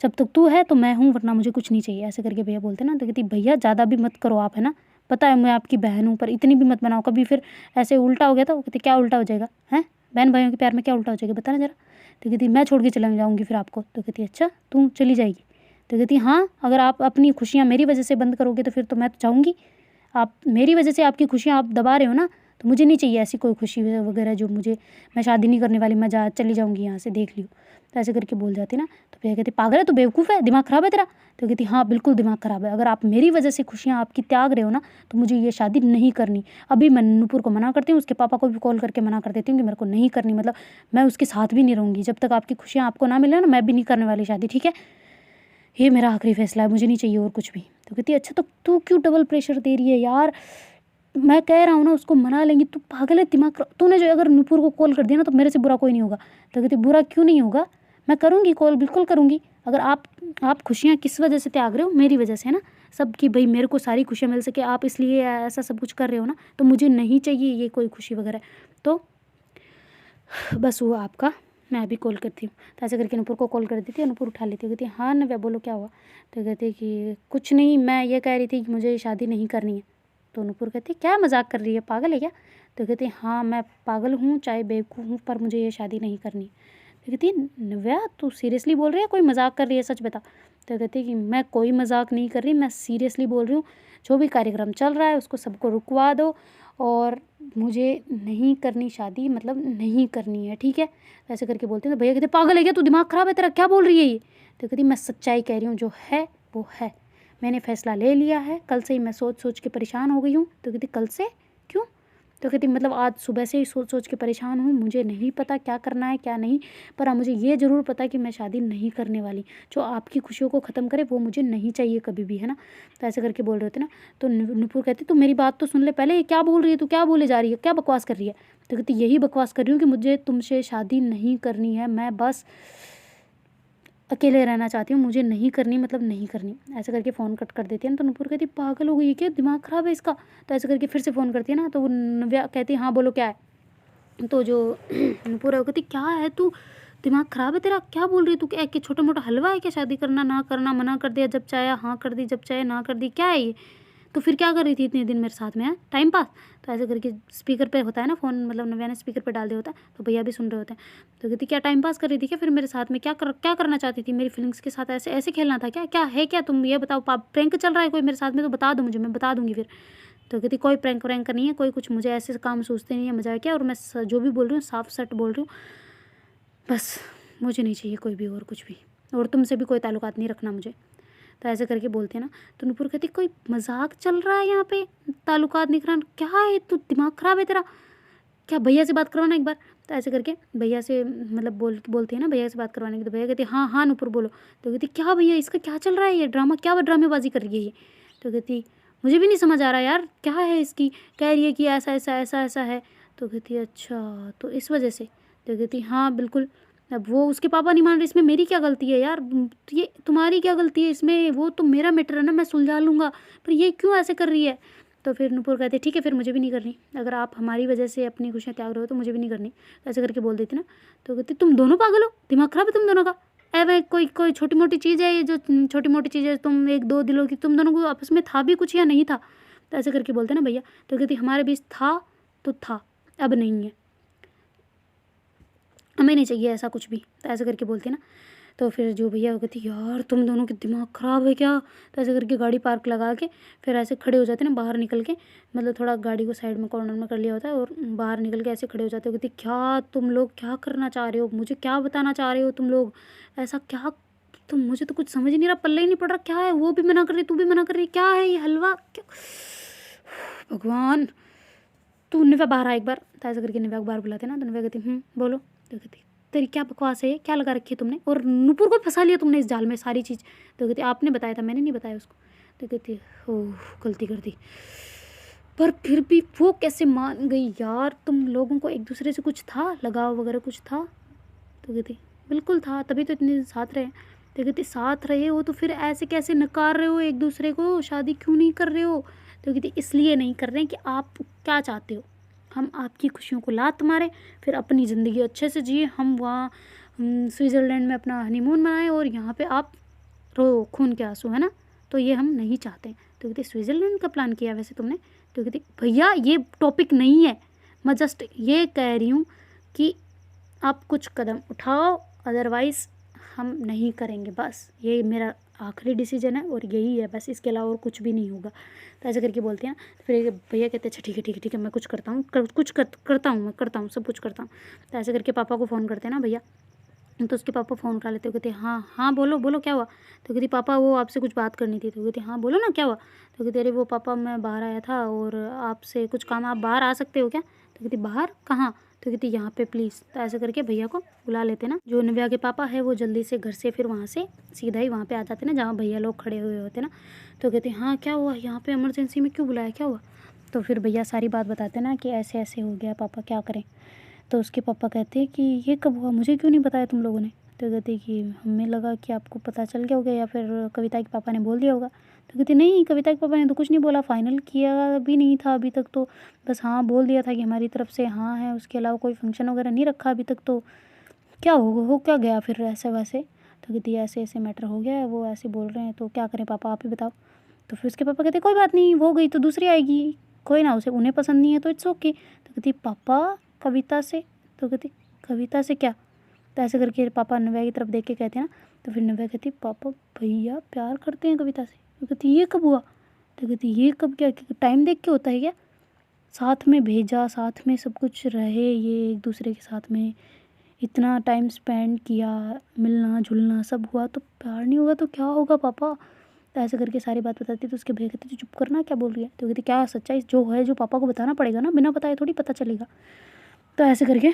जब तक तू है तो मैं हूँ, वरना मुझे कुछ नहीं चाहिए, ऐसे करके भैया बोलते ना। तो कहती भैया ज़्यादा भी मत करो आप, है ना, पता है मैं आपकी बहन हूँ, पर इतनी भी मत बनाओ, कभी फिर ऐसे उल्टा हो गया तो कहती क्या उल्टा हो जाएगा है, बहन भाइयों के प्यार में क्या उल्टा हो जाएगा बता ना ज़रा। तो कहती मैं छोड़ के चला जाऊँगी फिर आपको। तो कहती अच्छा तू चली जाएगी। तो कहती हाँ अगर आप अपनी खुशियाँ मेरी वजह से बंद करोगे तो फिर तो मैं तो जाऊँगी, आप मेरी वजह से आपकी खुशियाँ आप दबा रहे हो ना, तो मुझे नहीं चाहिए ऐसी कोई खुशी वगैरह जो मुझे, मैं शादी नहीं करने वाली, मैं चली जाऊँगी यहाँ से, देख लियो। तो ऐसे करके बोल जाती ना। तो भैया कहती पागल है तू, बेवकूफ़ है, दिमाग ख़राब है तेरा। तो कहती हाँ बिल्कुल दिमाग ख़राब है, अगर आप मेरी वजह से खुशियाँ आपकी त्याग रहे हो ना, तो मुझे ये शादी नहीं करनी। अभी मैं नूपुर को मना करती हूँ, उसके पापा को भी कॉल करके मना कर देती हूँ कि मेरे को नहीं करनी, मतलब मैं उसके साथ भी नहीं रहूँगी जब तक आपकी खुशियाँ आपको ना मिले ना, मैं भी नहीं करने वाली शादी, ठीक है, ये मेरा आखिरी फैसला है, मुझे नहीं चाहिए और कुछ भी। तो कहती अच्छा तो तू क्यों डबल प्रेशर दे रही है यार, मैं कह रहा हूँ ना उसको मना लेंगी, तू पागल है, दिमाग तूने जो अगर नूपुर को कॉल कर दिया ना तो मेरे से बुरा कोई नहीं होगा। तो कहती बुरा क्यों नहीं होगा, मैं करूँगी कॉल, बिल्कुल करूँगी। अगर आप खुशियाँ किस वजह से त्याग रहे हो, मेरी वजह से है ना, सबकी भाई मेरे को सारी खुशियाँ मिल सके, आप इसलिए ऐसा सब कुछ कर रहे हो ना, तो मुझे नहीं चाहिए ये कोई खुशी वगैरह। तो बस वो आपका, मैं अभी कॉल करती हूँ। तो ऐसे करके नूपुर को कॉल कर देती है, नूपुर उठा लेती है, कहती हाँ नव्या बोलो क्या हुआ। तो कहती कि कुछ नहीं, मैं ये कह रही थी कि मुझे शादी नहीं करनी है। तो नूपुर कहती क्या मजाक कर रही है, पागल है क्या। तो कहती हाँ मैं पागल हूँ चाहे बेवकूफ़ हूँ, पर मुझे ये शादी नहीं करनी। तो कहती नव्या तू सीरियसली बोल रही है, कोई मजाक कर रही है, सच बता। तो कहती कि मैं कोई मजाक नहीं कर रही, मैं सीरियसली बोल रही हूँ, जो भी कार्यक्रम चल रहा है उसको सबको रुकवा दो, और मुझे नहीं करनी शादी, मतलब नहीं करनी है, ठीक है। ऐसे करके बोलते हैं। तो भैया कहते पागल है क्या तू, दिमाग ख़राब है तेरा, क्या बोल रही है ये। तो कहती मैं सच्चाई कह रही हूँ, जो है वो है, मैंने फ़ैसला ले लिया है, कल से ही मैं सोच सोच के परेशान हो गई हूँ। तो कहती कल से क्यों। तो कहती मतलब आज सुबह से ही सोच सोच के परेशान हूँ, मुझे नहीं पता क्या करना है क्या नहीं, पर हाँ मुझे ये ज़रूर पता है कि मैं शादी नहीं करने वाली, जो आपकी खुशियों को ख़त्म करे वो मुझे नहीं चाहिए कभी भी, है ना। तो ऐसे करके बोल रहे होते ना। तो नूपुर कहती तू मेरी बात तो सुन ले पहले, ये क्या बोल रही है तू, क्या बोले जा रही है, क्या बकवास कर रही है। तो कहती यही बकवास कर रही हूँ कि मुझे तुमसे शादी नहीं करनी है, मैं बस अकेले रहना चाहती हूँ, मुझे नहीं करनी, मतलब नहीं करनी। ऐसे करके फ़ोन कट कर देती है ना। तो नूपुर कहती पागल हो गई है क्या, दिमाग ख़राब है इसका। तो ऐसे करके फिर से फ़ोन करती है ना। तो वो नव्या कहती हाँ बोलो क्या है। तो जो नूपुर है वो कहती क्या है तू, दिमाग ख़राब है तेरा, क्या बोल रही है तू, क्या कि छोटा मोटा हलवा है क्या, शादी करना ना करना, मना कर दिया जब चाहे हाँ कर दी, जब चाहे ना कर दी, क्या है ये। तो फिर क्या कर रही थी इतने दिन मेरे साथ में, है टाइम पास। तो ऐसे करके स्पीकर पे होता है ना फ़ोन, मतलब नव्या ने स्पीकर पे डाल दिया होता है, तो भैया भी सुन रहे होते हैं। तो कहती क्या टाइम पास कर रही थी क्या फिर मेरे साथ में, क्या करना चाहती थी, मेरी फीलिंग्स के साथ ऐसे ऐसे खेलना था क्या, क्या है क्या, तुम ये बताओ, प्रैंक चल रहा है कोई मेरे साथ में, तो बता दो मुझे, मैं बता दूंगी फिर। तो कहती कोई प्रैंक व्रैंक नहीं है, कोई कुछ मुझे ऐसे काम सोचते नहीं है, मजाक क्या, और मैं जो भी बोल रही हूँ साफ सट बोल रही हूँ, बस मुझे नहीं चाहिए कोई भी और कुछ भी, और तुमसे भी कोई ताल्लुकात नहीं रखना मुझे। तो ऐसे करके बोलते हैं ना। तो नूपुर कहती कोई मजाक चल रहा है यहाँ पे, ताल्लुकात नहीं रखना, क्या है तू, दिमाग ख़राब है तेरा, क्या भैया से बात करवाना एक बार। तो ऐसे करके भैया से मतलब बोलते हैं ना भैया से बात करवाने की। तो भैया कहते हाँ हाँ नूपुर बोलो। तो कहती क्या भैया इसका क्या चल रहा है, ये ड्रामा, क्या ड्रामेबाजी कर रही है ये। तो कहती मुझे भी नहीं समझ आ रहा यार, क्या है इसकी, कह रही है कि ऐसा ऐसा ऐसा ऐसा है। तो कहती अच्छा तो इस वजह से। तो कहती हाँ बिल्कुल, अब वो उसके पापा नहीं मान रहे, इसमें मेरी क्या गलती है यार, ये तुम्हारी क्या गलती है इसमें, वो तो मेरा मैटर है ना, मैं सुलझा लूँगा, पर ये क्यों ऐसे कर रही है। तो फिर नूपुर कहते ठीक है फिर मुझे भी नहीं करनी, अगर आप हमारी वजह से अपनी खुशियाँ त्याग रहे हो तो मुझे भी नहीं करनी, तो ऐसे करके बोल देती ना। तो कहती तुम दोनों पागल हो, दिमाग खराब है तुम दोनों का। ए भाई कोई छोटी मोटी चीज़ है ये, जो छोटी मोटी चीज़ है, तुम एक दो दिलों की, तुम दोनों को आपस में था भी कुछ या नहीं था। तो ऐसे करके बोलते ना भैया। तो कहती हमारे बीच था तो था, अब नहीं है, हमें नहीं चाहिए ऐसा कुछ भी। तो ऐसे करके बोलती ना। तो फिर जो भैया वो कहती यार तुम दोनों के दिमाग ख़राब है क्या। तो ऐसे करके गाड़ी पार्क लगा के फिर ऐसे खड़े हो जाते ना बाहर निकल के, मतलब थोड़ा गाड़ी को साइड में कॉर्नर में कर लिया होता है और बाहर निकल के ऐसे खड़े हो जाते हो। कहती क्या तुम लोग क्या करना चाह रहे हो, मुझे क्या बताना चाह रहे हो तुम लोग, ऐसा क्या, तुम, मुझे तो कुछ समझ नहीं रहा, पल्ले ही नहीं पड़ रहा, क्या है, वो भी मना कर रही, तू भी मना कर रही, क्या है ये हलवा क्या, भगवान। तू निव्या बाहर आ एक बार। तो ऐसे करके निव्या को बाहर बुलाते ना। तो निव्या कहती बोलो। तो कहती तेरी क्या बकवास है, क्या लगा रखी है तुमने, और नूपुर को फंसा लिया तुमने इस जाल में सारी चीज़। तो कहती आपने बताया था, मैंने नहीं बताया उसको। तो कहती ओह गलती कर दी, पर फिर भी वो कैसे मान गई यार, तुम लोगों को एक दूसरे से कुछ था, लगाव वगैरह कुछ था। तो कहती बिल्कुल था, तभी तो इतने दिन साथ रहे। तो कहती साथ रहे हो तो फिर ऐसे कैसे नकार रहे हो एक दूसरे को, शादी क्यों नहीं कर रहे हो। तो कहती इसलिए नहीं कर रहे हैं कि आप क्या चाहते हो, हम आपकी खुशियों को लात मारें, फिर अपनी ज़िंदगी अच्छे से जिए, हम वहाँ स्विट्ज़रलैंड में अपना हनीमून मनाएं और यहाँ पे आप रो खून के आंसू, है ना, तो ये हम नहीं चाहते। तो कहती स्विट्ज़रलैंड का प्लान किया वैसे तुमने। तो कहती भैया ये टॉपिक नहीं है, मैं जस्ट ये कह रही हूँ कि आप कुछ कदम उठाओ, अदरवाइज़ हम नहीं करेंगे, बस ये मेरा आखिरी डिसीजन है और यही है बस, इसके अलावा और कुछ भी नहीं होगा। तो ऐसे करके बोलते हैं। तो फिर भैया कहते हैं अच्छा ठीक है ठीक है ठीक है, मैं कुछ करता हूँ, करता हूँ, मैं करता हूँ, सब कुछ करता हूँ। तो ऐसे करके पापा को फ़ोन करते हैं ना भैया। तो उसके पापा फ़ोन उठा लेते हो, कहते हाँ हाँ बोलो बोलो क्या हुआ। तो कहती पापा वो आपसे कुछ बात करनी थी। तो कहती हाँ बोलो ना क्या हुआ। तो कहती अरे वो पापा मैं बाहर आया था और आपसे कुछ काम, आप बाहर आ सकते हो क्या। तो कहती बाहर कहाँ। तो कहती यहाँ पे प्लीज़। तो ऐसे करके भैया को बुला लेते ना। जो निव्या के पापा है वो जल्दी से घर से फिर वहाँ से सीधा ही वहाँ पे आ जाते ना जहाँ भैया लोग खड़े हुए होते ना। तो कहते हाँ क्या हुआ, यहाँ पे इमरजेंसी में क्यों बुलाया, क्या हुआ। तो फिर भैया सारी बात बताते ना कि ऐसे ऐसे हो गया पापा, क्या करें। तो उसके पापा कहते हैं कि ये कब हुआ, मुझे क्यों नहीं बताया तुम लोगों ने। तो कहते कि हमें लगा कि आपको पता चल गया होगा या फिर कविता के पापा ने बोल दिया होगा। तो कहते नहीं कविता के पापा ने तो कुछ नहीं बोला, फाइनल किया भी नहीं था अभी तक, तो बस हाँ बोल दिया था कि हमारी तरफ से हाँ है, उसके अलावा कोई फंक्शन वगैरह नहीं रखा अभी तक, तो क्या हो क्या गया फिर ऐसे वैसे। तो कहती ऐसे ऐसे मैटर हो गया है, वो ऐसे बोल रहे हैं, तो क्या करें पापा आप ही बताओ। तो फिर उसके पापा कहते कोई बात नहीं, वो गई तो दूसरी आएगी, कोई ना, उसे उन्हें पसंद नहीं है तो इट्स ओके। तो कहती पापा कविता से। तो कहती कविता से क्या। तो ऐसे करके पापा निव्या की तरफ देख के कहते हैं ना। तो फिर निव्या कहती पापा भैया प्यार करते हैं कविता से। तो कहती ये कब हुआ। तो कहती ये कब, क्या टाइम देख के होता है क्या, साथ में भेजा, साथ में सब कुछ रहे, ये एक दूसरे के साथ में इतना टाइम स्पेंड किया, मिलना जुलना सब हुआ, तो प्यार नहीं होगा तो क्या होगा पापा। तो ऐसे करके सारी बात बताती। तो उसके भैया कहते तो चुप करना, क्या बोल रही है। तो कहती क्या सच्चाई जो है जो पापा को बताना पड़ेगा ना, बिना बताए थोड़ी पता चलेगा। तो ऐसे करके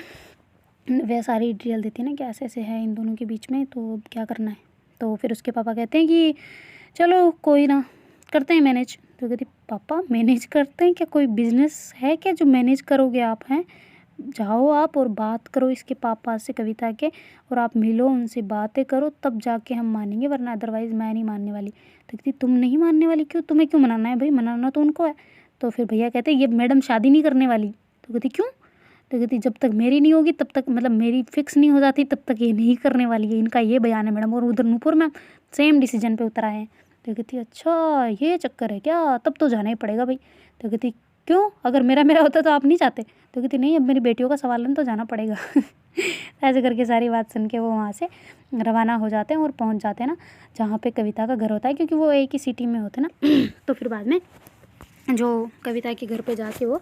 वह सारी डिटेल देती है ना कि ऐसे ऐसे है इन दोनों के बीच में, तो अब क्या करना है। तो फिर उसके पापा कहते हैं कि चलो कोई ना, करते हैं मैनेज। तो कहती पापा मैनेज करते हैं क्या, कोई बिजनेस है क्या जो मैनेज करोगे आप, हैं जाओ आप और बात करो इसके पापा से कविता के, और आप मिलो उनसे बातें करो तब जाके हम मानेंगे, वरना अदरवाइज़ मैं नहीं मानने वाली। तो कहती तुम नहीं मानने वाली क्यों, तुम्हें क्यों मनाना है भाई, मनाना तो उनको है। तो फिर भैया कहते ये मैडम शादी नहीं करने वाली। तो कहती क्यों। तो कहती जब तक मेरी नहीं होगी तब तक, मतलब मेरी फिक्स नहीं हो जाती तब तक ये नहीं करने वाली है, इनका ये बयान है मैडम। और उधर नूपुर मैम सेम डिसीजन पे उतर आए हैं। तो कहती अच्छा ये चक्कर है क्या, तब तो जाना ही पड़ेगा भाई। तो कहती क्यों, अगर मेरा मेरा होता तो आप नहीं चाहते। तो कहती नहीं अब मेरी बेटियों का सवाल है तो जाना पड़ेगा। ऐसे करके सारी बात सुन के वो वहाँ से रवाना हो जाते हैं और पहुँच जाते हैं ना जहाँ पे कविता का घर होता है, क्योंकि वो एक ही सिटी में होते हैं ना। तो फिर बाद में जो कविता के घर पे जाके वो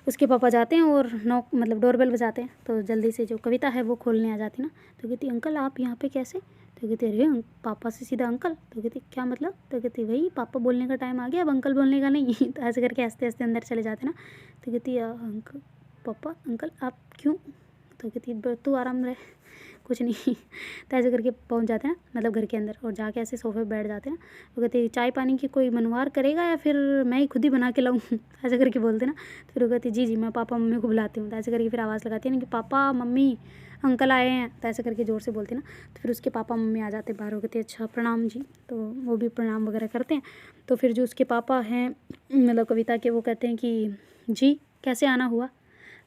उसके पापा जाते हैं और नॉक, मतलब डोरबेल बजाते हैं। तो जल्दी से जो कविता है वो खोलने आ जाती ना। तो कहती अंकल आप यहाँ पे कैसे। तो कहती अरे पापा से सीधा अंकल। तो कहती क्या मतलब। तो कहती भाई पापा बोलने का टाइम आ गया, अब अंकल बोलने का नहीं। तो ऐसे करके हंसते हंसते अंदर चले जाते ना। तो कहती अंकल पापा अंकल आप क्यों। तो कहती तू आराम रहे, कुछ नहीं। तो ऐसे करके पहुंच जाते हैं ना, मतलब घर के अंदर, और जाके ऐसे सोफे पे बैठ जाते हैं। वो कहते चाय पानी की कोई मनवार करेगा या फिर मैं ही खुद ही बना के लाऊं? ऐसे करके बोलते ना। तो फिर वो कहती जी जी मैं पापा मम्मी को बुलाती हूँ। तो ऐसे करके फिर आवाज़ लगाती है ना कि पापा मम्मी अंकल आए हैं। तो ऐसे करके ज़ोर से बोलती ना। तो फिर उसके पापा मम्मी आ जाते बाहर। वो कहते अच्छा प्रणाम जी। तो वो भी प्रणाम वगैरह करते हैं। तो फिर जो उसके पापा हैं मतलब कविता के, वो कहते हैं कि जी कैसे आना हुआ?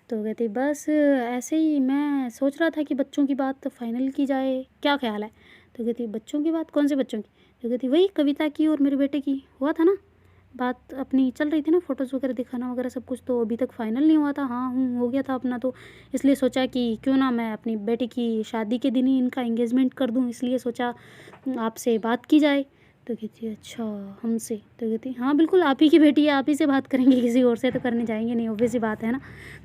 तो वो कहती बस ऐसे ही, मैं सोच रहा था कि बच्चों की बात फाइनल की जाए, क्या ख्याल है? तो कहती बच्चों की बात? कौन से बच्चों की? तो कहती वही कविता की और मेरे बेटे की, हुआ था ना बात, अपनी चल रही थी ना फ़ोटोज़ वगैरह दिखाना वगैरह सब कुछ, तो अभी तक फाइनल नहीं हुआ था। हाँ हो गया था अपना, तो इसलिए सोचा कि क्यों ना मैं अपनी बेटी की शादी के दिन ही इनका एंगेजमेंट कर दूँ, इसलिए सोचा आपसे बात की जाए। तो कहती है अच्छा हमसे? तो कहती हाँ बिल्कुल, आप ही की बेटी है, आप ही से बात करेंगे, किसी और से तो करने जाएंगे नहीं, ऑब्वियस ही बात है ना।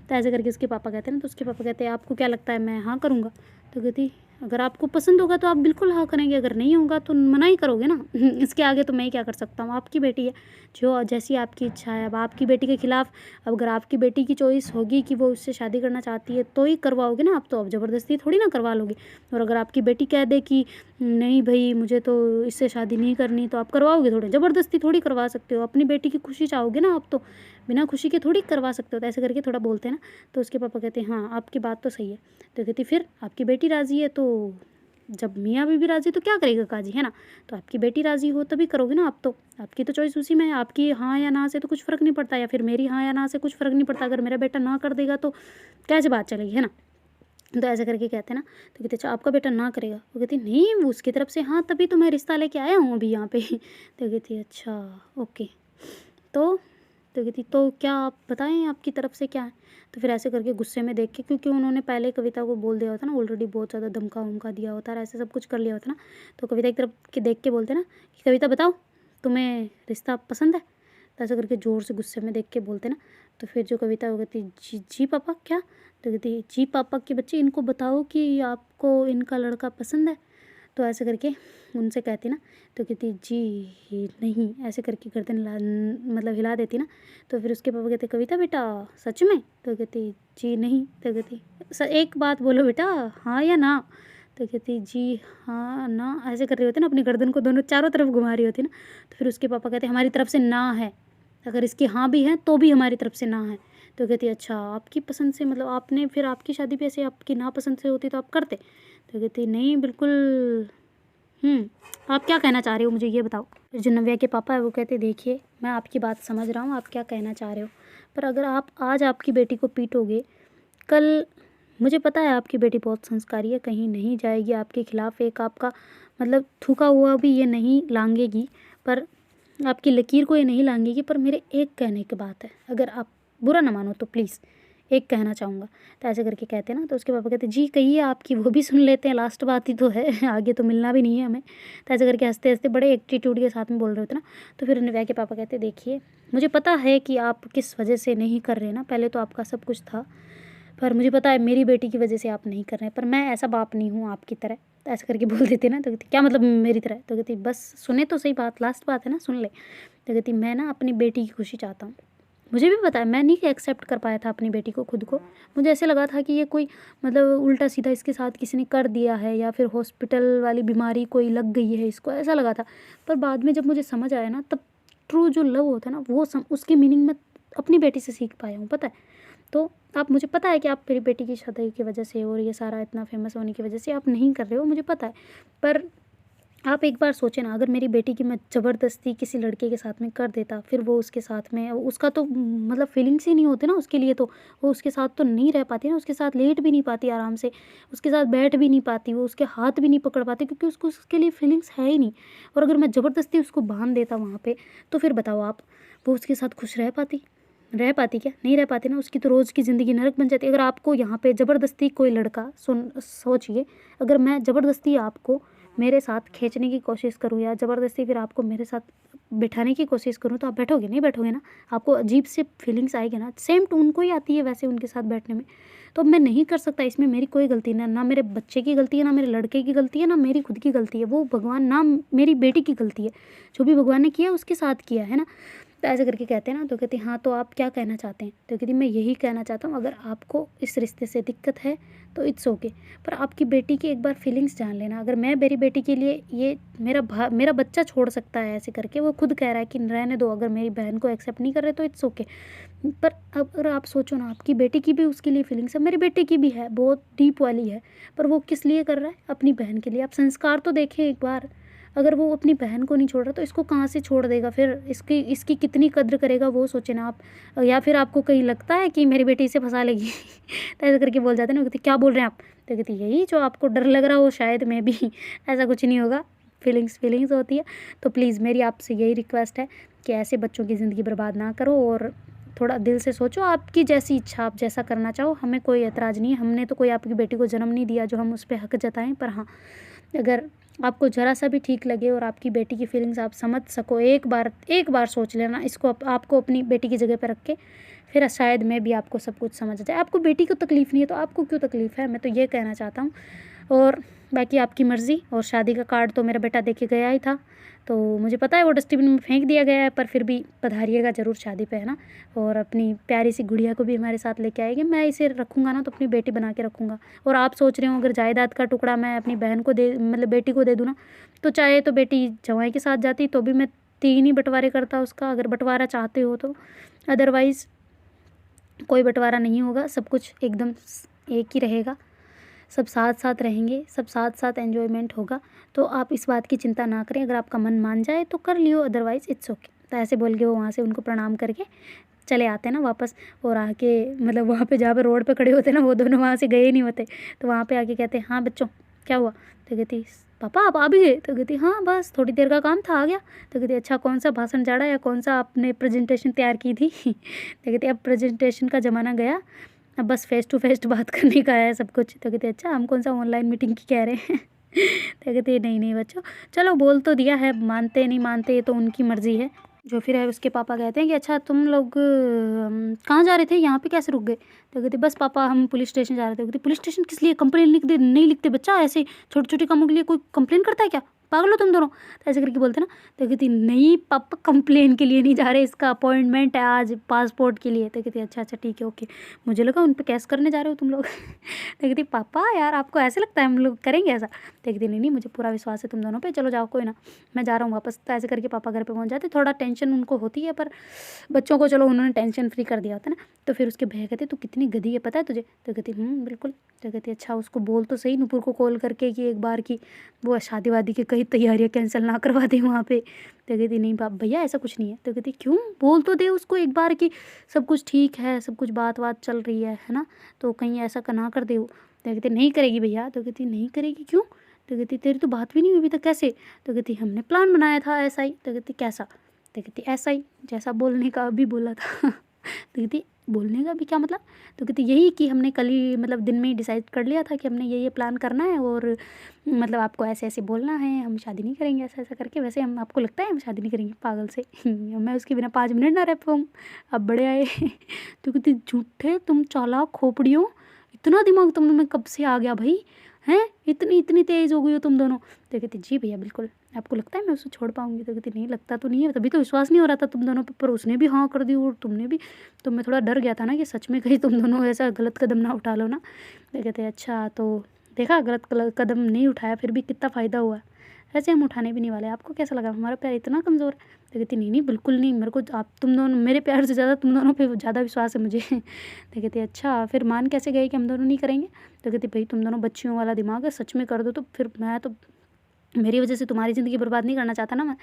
तो ऐसे करके उसके पापा कहते हैं ना। तो उसके पापा कहते हैं आपको क्या लगता है मैं हाँ करूँगा? तो कहती अगर आपको पसंद होगा तो आप बिल्कुल हाँ करेंगे, अगर नहीं होगा तो मना ही करोगे ना। इसके आगे तो मैं ही क्या कर सकता हूँ, आपकी बेटी है, जो जैसी आपकी इच्छा है। अब आपकी बेटी के खिलाफ, अब अगर आपकी बेटी की चॉइस होगी कि वो उससे शादी करना चाहती है तो ही करवाओगे ना आप, तो अब ज़बरदस्ती थोड़ी ना करवा लोगे। और अगर आपकी बेटी कह दे कि नहीं भाई मुझे तो इससे शादी नहीं करनी, तो आप करवाओगे थोड़ी, ज़बरदस्ती थोड़ी करवा सकते हो। अपनी बेटी की खुशी चाहोगे ना आप, तो बिना खुशी के थोड़ी करवा सकते हो। तो ऐसे करके थोड़ा बोलते हैं ना। तो उसके पापा कहते हैं हाँ आपकी बात तो सही है। तो कहती फिर आपकी बेटी राज़ी है, तो जब मियाँ बीबी राज़ी तो क्या करेगा काजी, है ना? तो आपकी बेटी राज़ी हो तभी करोगे ना आप, तो आपकी तो चॉइस उसी में है। आपकी हाँ या ना से तो कुछ फ़र्क नहीं पड़ता, या फिर मेरी हाँ या ना से कुछ फ़र्क नहीं पड़ता। अगर मेरा बेटा ना कर देगा तो कैसे बात चलेगी, है ना? तो ऐसे करके कहते हैं ना। तो कहते अच्छा आपका बेटा ना करेगा? वो कहती नहीं वो उसकी तरफ से हाँ, तभी तो मैं रिश्ता लेके आया हूँ अभी यहाँ पे। तो कहती अच्छा ओके। तो कहती तो क्या आप बताएं आपकी तरफ से क्या है? तो फिर ऐसे करके गुस्से में देख के, क्योंकि उन्होंने पहले कविता को बोल दिया होता ना ऑलरेडी, बहुत ज़्यादा धमका उमका दिया होता है, ऐसे सब कुछ कर लिया होता ना। तो कविता की तरफ के देख के बोलते ना कि कविता बताओ तुम्हें रिश्ता पसंद है? तो ऐसे करके ज़ोर से गुस्से में देख के बोलते ना। तो फिर जो कविता वो कहती जी जी पापा क्या? तो कहती जी पापा के बच्चे इनको बताओ कि आपको इनका लड़का पसंद है। तो ऐसे करके उनसे कहती ना। तो कहती जी नहीं, ऐसे करके गर्दन मतलब हिला देती ना। तो फिर उसके पापा कहते कविता बेटा सच में? तो कहती जी नहीं। तो कहती एक बात बोलो बेटा, हाँ या ना? तो कहती जी हाँ ना, ऐसे कर रही होती ना, अपनी गर्दन को दोनों चारों तरफ घुमा रही होती ना। तो फिर उसके पापा कहते हमारी तरफ से ना है, अगर इसकी हाँ भी है तो भी हमारी तरफ से ना है। तो कहती अच्छा आपकी पसंद से, मतलब आपने फिर आपकी शादी भी ऐसे आपकी ना पसंद से होती तो आप करते? तो कहती नहीं बिल्कुल। आप क्या कहना चाह रहे हो मुझे ये बताओ। फिर जो नव्या के पापा है वो कहते देखिए मैं आपकी बात समझ रहा हूँ आप क्या कहना चाह रहे हो, पर अगर आप आज आपकी बेटी को पीटोगे, कल मुझे पता है आपकी बेटी बहुत संस्कारी है, कहीं नहीं जाएगी आपके खिलाफ, एक आपका मतलब थूका हुआ भी ये नहीं लांघेगी, पर आपकी लकीर को ये नहीं लांघेगी। पर मेरे एक कहने की बात है, अगर आप बुरा ना मानो तो प्लीज़ एक कहना चाहूँगा। तो ऐसे करके कहते हैं ना। तो उसके पापा कहते जी कहिए आपकी वो भी सुन लेते हैं, लास्ट बात ही तो है, आगे तो मिलना भी नहीं है हमें। तो ऐसे करके हंसते हंसते बड़े एटीट्यूड के साथ में बोल रहे होते ना। तो फिर नव्या के पापा कहते देखिए मुझे पता है कि आप किस वजह से नहीं कर रहे ना, पहले तो आपका सब कुछ था, पर मुझे पता है मेरी बेटी की वजह से आप नहीं कर रहे हैं, पर मैं ऐसा बाप नहीं हूँ आपकी तरह। तो ऐसे करके बोल देते ना। तो कहती क्या मतलब मेरी तरह? तो कहती बस सुने तो सही बात, लास्ट बात है ना, सुन ले। तो कहती मैं ना अपनी बेटी की खुशी चाहता हूँ, मुझे भी पता है मैं नहीं एक्सेप्ट कर पाया था अपनी बेटी को खुद को, मुझे ऐसे लगा था कि ये कोई मतलब उल्टा सीधा इसके साथ किसी ने कर दिया है, या फिर हॉस्पिटल वाली बीमारी कोई लग गई है इसको, ऐसा लगा था। पर बाद में जब मुझे समझ आया ना, तब ट्रू जो लव होता है ना वो उसकी मीनिंग मैं अपनी बेटी से सीख पाया हूँ, पता है। तो आप, मुझे पता है कि आप मेरी बेटी की शादी की वजह से और ये सारा इतना फेमस होने की वजह से आप नहीं कर रहे हो, मुझे पता है, पर आप एक बार सोचें ना, अगर मेरी बेटी की मैं ज़बरदस्ती किसी लड़के के साथ में कर देता, फिर वो उसके साथ में, उसका तो मतलब फीलिंग्स ही नहीं होते ना उसके लिए, तो वो उसके साथ तो नहीं रह पाती ना, उसके साथ लेट भी नहीं पाती आराम से, उसके साथ बैठ भी नहीं पाती, वो उसके हाथ भी नहीं पकड़ पाती, क्योंकि उसको उसके लिए फीलिंग्स है ही नहीं। और अगर मैं ज़बरदस्ती उसको बांध देता वहाँ पर, तो फिर बताओ आप, वो उसके साथ खुश रह पाती? रह पाती क्या? नहीं रह पाती ना, उसकी तो रोज़ की ज़िंदगी नरक बन जाती। अगर आपको यहाँ पे ज़बरदस्ती कोई लड़का सोचिए, अगर मैं ज़बरदस्ती आपको मेरे साथ खींचने की कोशिश करूँ, या ज़बरदस्ती फिर आपको मेरे साथ बिठाने की कोशिश करूँ, तो आप बैठोगे? नहीं बैठोगे ना, आपको अजीब से फीलिंग्स आएगी ना, सेम टू उनको ही आती है वैसे उनके साथ बैठने में। तो मैं नहीं कर सकता, इसमें मेरी कोई गलती ना, ना मेरे बच्चे की गलती है, ना मेरे लड़के की गलती है, ना मेरी खुद की गलती है, वो भगवान, ना मेरी बेटी की गलती है, जो भी भगवान ने किया उसके साथ किया है ना। तो ऐसे करके कहते हैं ना, तो कहती हाँ तो आप क्या कहना चाहते हैं? तो कहती मैं यही कहना चाहता हूँ, अगर आपको इस रिश्ते से दिक्कत है तो इट्स ओके, पर आपकी बेटी की एक बार फीलिंग्स जान लेना। अगर मैं मेरी बेटी के लिए ये मेरा बच्चा छोड़ सकता है ऐसे करके, वो खुद कह रहा है कि रहने दो, अगर मेरी बहन को एक्सेप्ट नहीं कर रहे तो इट्स ओके। पर अब अगर आप सोचो ना, आपकी बेटी की भी उसके लिए फीलिंग्स है, मेरी बेटी की भी है, बहुत डीप वाली है, पर वो किस लिए कर रहा है? अपनी बहन के लिए। आप संस्कार तो देखें एक बार। अगर वो अपनी बहन को नहीं छोड़ रहा तो इसको कहाँ से छोड़ देगा? फिर इसकी कितनी कद्र करेगा वो सोचे ना आप। या फिर आपको कहीं लगता है कि मेरी बेटी इसे फंसा लेगी तो ऐसा करके बोल जाते हैं ना, कहते क्या बोल रहे हैं आप? तो कहती यही जो आपको डर लग रहा हो शायद में भी ऐसा कुछ नहीं होगा, फीलिंग्स होती है। तो प्लीज़ मेरी आपसे यही रिक्वेस्ट है कि ऐसे बच्चों की ज़िंदगी बर्बाद ना करो, और थोड़ा दिल से सोचो, आपकी जैसी इच्छा, आप जैसा करना चाहो, हमें कोई एतराज़ नहीं है। हमने तो कोई आपकी बेटी को जन्म नहीं दिया जो हम उस पर हक जताएं, पर हाँ, अगर आपको ज़रा सा भी ठीक लगे और आपकी बेटी की फीलिंग्स आप समझ सको, एक बार सोच लेना इसको, आपको अपनी बेटी की जगह पर रख के, फिर शायद मैं भी आपको सब कुछ समझ जाए। आपको बेटी को तकलीफ़ नहीं है तो आपको क्यों तकलीफ़ है? मैं तो ये कहना चाहता हूँ। और बाकी आपकी मर्ज़ी। और शादी का कार्ड तो मेरा बेटा देके गया ही था, तो मुझे पता है वो डस्टबिन में फेंक दिया गया है, पर फिर भी पधारिएगा ज़रूर शादी पे, है ना। और अपनी प्यारी सी गुड़िया को भी हमारे साथ लेके आएगी। मैं इसे रखूँगा ना तो अपनी बेटी बना के रखूँगा। और आप सोच रहे हो अगर जायदाद का टुकड़ा मैं अपनी बहन को दे, मतलब बेटी को दे दूँ ना, तो चाहे तो बेटी जवाई के साथ जाती तो भी मैं 3 ही बँटवारे करता उसका, अगर बँटवारा चाहते हो तो। अदरवाइज़ कोई बँटवारा नहीं होगा, सब कुछ एकदम एक ही रहेगा, सब साथ साथ रहेंगे, सब साथ साथ एन्जॉयमेंट होगा। तो आप इस बात की चिंता ना करें, अगर आपका मन मान जाए तो कर लियो, अदरवाइज़ इट्स ओके। तो ऐसे बोल के वो वहाँ से उनको प्रणाम करके चले आते हैं ना वापस। और आके मतलब वहाँ पे जहाँ पे रोड पे खड़े होते हैं ना, वो दोनों वहाँ से गए ही नहीं होते, तो वहाँ पे आके कहते हैं हाँ बच्चों क्या हुआ? तो कहती पापा आप आ भी गए? तो कहती हाँ बस थोड़ी देर का काम था, आ गया। तो कहती अच्छा कौन सा भाषण झाड़ा या कौन सा आपने प्रेजेंटेशन तैयार की थी? तो कहती अब प्रेजेंटेशन का ज़माना गया, अब बस फेस टू फेस बात करने का है सब कुछ। तो कहते अच्छा हम कौन सा ऑनलाइन मीटिंग की कह रहे हैं? तो कहते नहीं नहीं बच्चों, चलो बोल तो दिया है, मानते नहीं मानते ये तो उनकी मर्ज़ी है। जो फिर है उसके पापा कहते हैं कि अच्छा तुम लोग कहाँ जा रहे थे, यहाँ पे कैसे रुक गए? तो कहते बस पापा हम पुलिस स्टेशन जा रहे थे। कहते पुलिस स्टेशन किस लिए? कंप्लेन लिख दे, नहीं लिखते बच्चा, ऐसे छोटे छोटे कामों के लिए कोई कंप्लेन करता है क्या? पागल हो तुम दोनों? तो ऐसे करके बोलते ना। तो कहती नहीं पापा कंप्लेन के लिए नहीं जा रहे, इसका अपॉइंटमेंट है आज पासपोर्ट के लिए। तो कहती अच्छा अच्छा ठीक है ओके, मुझे लगा उन पे केस करने जा रहे हो तुम लोग। तो कहती पापा यार आपको ऐसे लगता है हम लोग करेंगे ऐसा? तो कहती नहीं नहीं मुझे पूरा विश्वास है तुम दोनों पे, चलो जाओ कोई ना, मैं जा रहा हूँ वापस। तो ऐसे करके पापा घर पे पहुँच जाते। थोड़ा टेंशन उनको होती है, पर बच्चों को चलो उन्होंने टेंशन फ्री कर दिया होता है ना। तो फिर उसके भैया कहते तू कितनी गधी है पता है तुझे? तो कहती बिल्कुल। तो कहती अच्छा उसको बोल तो सही नुपुर को कॉल करके कि एक बार की वो शादी वादी की कहीं तैयारियां कैंसिल ना करवा दे वहाँ पे। तो कहती नहीं बाप भैया ऐसा कुछ नहीं है। तो कहती क्यों? बोल तो दे उसको एक बार कि सब कुछ ठीक है, सब कुछ बात चल रही है ना, तो कहीं ऐसा ना कर दे वो। तो कहती नहीं करेगी भैया। तो कहती नहीं करेगी क्यों? तो कहती तेरी तो बात भी नहीं हुई अभी तक, कैसे? तो कहती हमने प्लान बनाया था ऐसा ही। तो कहती कैसा? तो कहती ऐसा ही जैसा बोलने का अभी बोला था। तो कहती बोलने का भी क्या मतलब? तो कहती यही कि हमने कल ही मतलब दिन में ही डिसाइड कर लिया था कि हमने ये प्लान करना है, और मतलब आपको ऐसे ऐसे बोलना है, हम शादी नहीं करेंगे ऐसा ऐसा करके। वैसे हम आपको लगता है हम शादी नहीं करेंगे पागल से? मैं उसके बिना 5 मिनट ना रह पाऊँ, अब बड़े आए। तो कहती झूठे तुम चालाक खोपड़ियों, इतना दिमाग तुम में कब से आ गया भाई? हैं इतनी इतनी तेज़ हो गई हो तुम दोनों? तो कहती जी भैया बिल्कुल। आपको लगता है मैं उसे छोड़ पाऊँगी? तो कहती नहीं लगता तो नहीं है, तभी तो विश्वास नहीं हो रहा था तुम दोनों पे, पर उसने भी हाँ कर दी और तुमने भी। तो मैं थोड़ा डर गया था ना कि सच में कहीं तुम दोनों ऐसा गलत कदम ना उठा लो ना। तो कहते अच्छा तो देखा गलत कदम नहीं उठाया फिर भी कितना फ़ायदा हुआ। ऐसे हम उठाने भी नहीं वाले। आपको कैसा लगा हमारा प्यार इतना कमज़ोर है? तो कहती नहीं नहीं बिल्कुल नहीं, मेरे को आप तुम दोनों मेरे प्यार से ज़्यादा तुम दोनों पे ज़्यादा विश्वास है मुझे। तो कहती अच्छा फिर मान कैसे गए कि हम दोनों नहीं करेंगे? तो कहती भाई तुम दोनों बच्चियों वाला दिमाग है, सच में कर दो तो फिर मैं तो मेरी वजह से तुम्हारी ज़िंदगी बर्बाद नहीं करना चाहता ना मैं।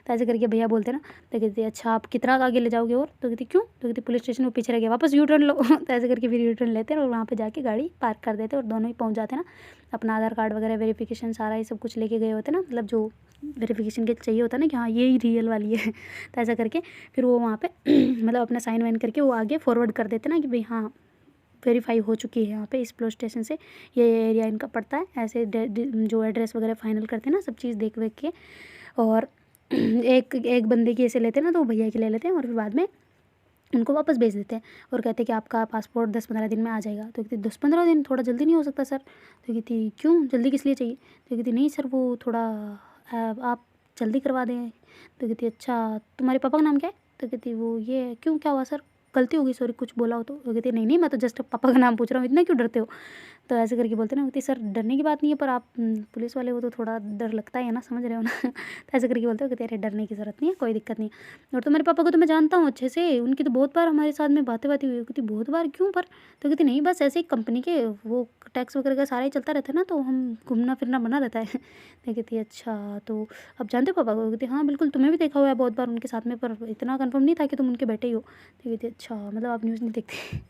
तो ऐसे करके भैया बोलते ना। तो कहती अच्छा आप कितना आगे ले जाओगे और? तो कहती क्यों? तो कहती पुलिस स्टेशन में पीछे रह गया, वापस यू टर्न लो। तो ऐसे करके फिर यू टर्न लेते हैं और वहाँ पे जाके गाड़ी पार्क कर देते और दोनों ही पहुँच जाते ना। अपना आधार कार्ड वगैरह वेरिफिकेशन सारा ये सब कुछ लेके गए होते ना, मतलब जो वेरिफिकेशन के चाहिए होता है ना कि हाँ ये ही रियल वाली है। तो ऐसा करके फिर वो वहाँ पे मतलब अपना साइन वाइन करके वो आगे फॉरवर्ड कर देते ना कि भाई हाँ वेरीफाई हो चुकी है यहाँ पे इस पुलिस स्टेशन से, ये एरिया इनका पड़ता है। ऐसे जो एड्रेस वगैरह फाइनल करते हैं ना सब चीज़ देख वेख के, और एक एक बंदे की ऐसे लेते हैं ना, तो वो भैया की ले लेते हैं और फिर बाद में उनको वापस भेज देते हैं और कहते हैं कि आपका पासपोर्ट 10-15 दिन में आ जाएगा। तो कहती 10-15 दिन थोड़ा जल्दी नहीं हो सकता सर? तो कहती क्यों जल्दी किस लिए चाहिए? तो कहती नहीं सर वो थोड़ा आप जल्दी करवा दें। तो कहती अच्छा तुम्हारे पापा का नाम क्या है? तो कहती वो ये है, क्यों क्या हुआ सर, गलती हो गई, सॉरी कुछ बोला हो तो कहती नहीं नहीं मैं तो जस्ट पापा का नाम पूछ रहा हूँ, इतना क्यों डरते हो। तो ऐसे करके बोलते ना, कहती सर डरने की बात नहीं है पर आप पुलिस वाले हो तो थोड़ा डर लगता है ना, समझ रहे हो ना। तो ऐसे करके बोलते हो, कहते अरे डरने की ज़रूरत नहीं है, कोई दिक्कत नहीं। और तुम्हारे पापा को तो मैं जानता हूँ अच्छे से, उनकी तो बहुत बार हमारे साथ में बातें बातें हुई। कहती बहुत बार, क्यों पर। तो कहती नहीं बस ऐसे ही कंपनी के वो टैक्स वगैरह का सारा ही चलता रहता है ना, तो हम घूमना फिरना बना रहता है। तो कहती अच्छा तो अब जानते हो पापा को। कहती हाँ बिल्कुल, तुम्हें भी देखा हुआ है बहुत बार उनके साथ में, पर इतना कंफर्म नहीं था कि तुम उनके बेटे ही हो। तो कहती अच्छा मतलब आप न्यूज़ नहीं देखते।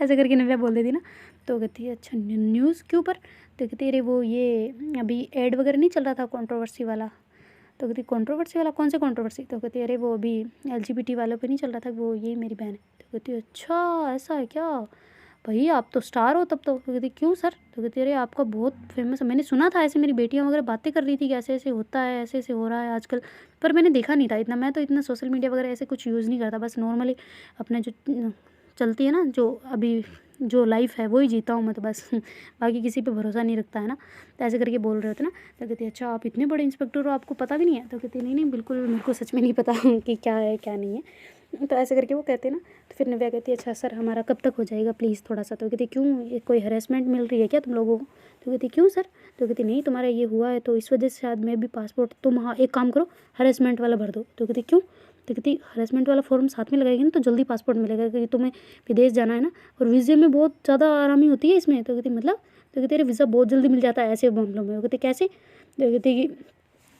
ऐसे करके नव्या बोल देती ना। तो कहती है अच्छा न्यूज़ क्यों पर। तो कहती अरे वो ये अभी एड वगैरह नहीं चल रहा था कंट्रोवर्सी वाला। तो कहती कंट्रोवर्सी वाला, कौन से कंट्रोवर्सी। तो कहती अरे वो अभी LGBT वालों पे नहीं चल रहा था, वो ये मेरी बहन है। तो कहती अच्छा ऐसा है क्या, भाई आप तो स्टार हो तब तो कहती क्यों सर। तो कहती अरे आपका बहुत फेमस है, मैंने सुना था ऐसे, मेरी बेटियां वगैरह बातें कर रही थी कि ऐसे ऐसे होता है, ऐसे ऐसे हो रहा है आजकल, पर मैंने देखा नहीं था इतना, मैं तो इतना सोशल मीडिया वगैरह ऐसे कुछ यूज़ नहीं करता, बस नॉर्मली अपने जो चलती है ना, जो अभी जो लाइफ है वही जीता हूँ मैं तो बस। बाकी किसी पे भरोसा नहीं रखता है ना। तो ऐसे करके बोल रहे होते ना। तो कहती अच्छा आप इतने बड़े इंस्पेक्टर हो, आपको पता भी नहीं है। तो कहती नहीं नहीं बिल्कुल मेरे को सच में नहीं पता कि क्या है क्या नहीं है। तो ऐसे करके वो कहते ना। तो फिर नव्या कहती है अच्छा सर हमारा कब तक हो जाएगा प्लीज़ थोड़ा सा। तो कहती क्यों, ये कोई हरेसमेंट मिल रही है क्या तुम लोगों को। तो कहती क्यों सर। तो कहती नहीं तुम्हारा ये हुआ है तो इस वजह से शायद मैं भी पासपोर्ट, तुम हाँ एक काम करो हरेसमेंट वाला भर दो। तो कहती क्यों। तो कहती हरेसमेंट वाला फॉर्म साथ में लगाएगी ना तो जल्दी पासपोर्ट मिलेगा, क्योंकि तुम्हें विदेश जाना है ना, और वीज़े में बहुत ज़्यादा आरामी होती है इसमें। तो कहती मतलब। तो कहती अरे वीज़ा बहुत जल्दी मिल जाता है ऐसे मामलों में। वो कहते कैसे। तो कहती कि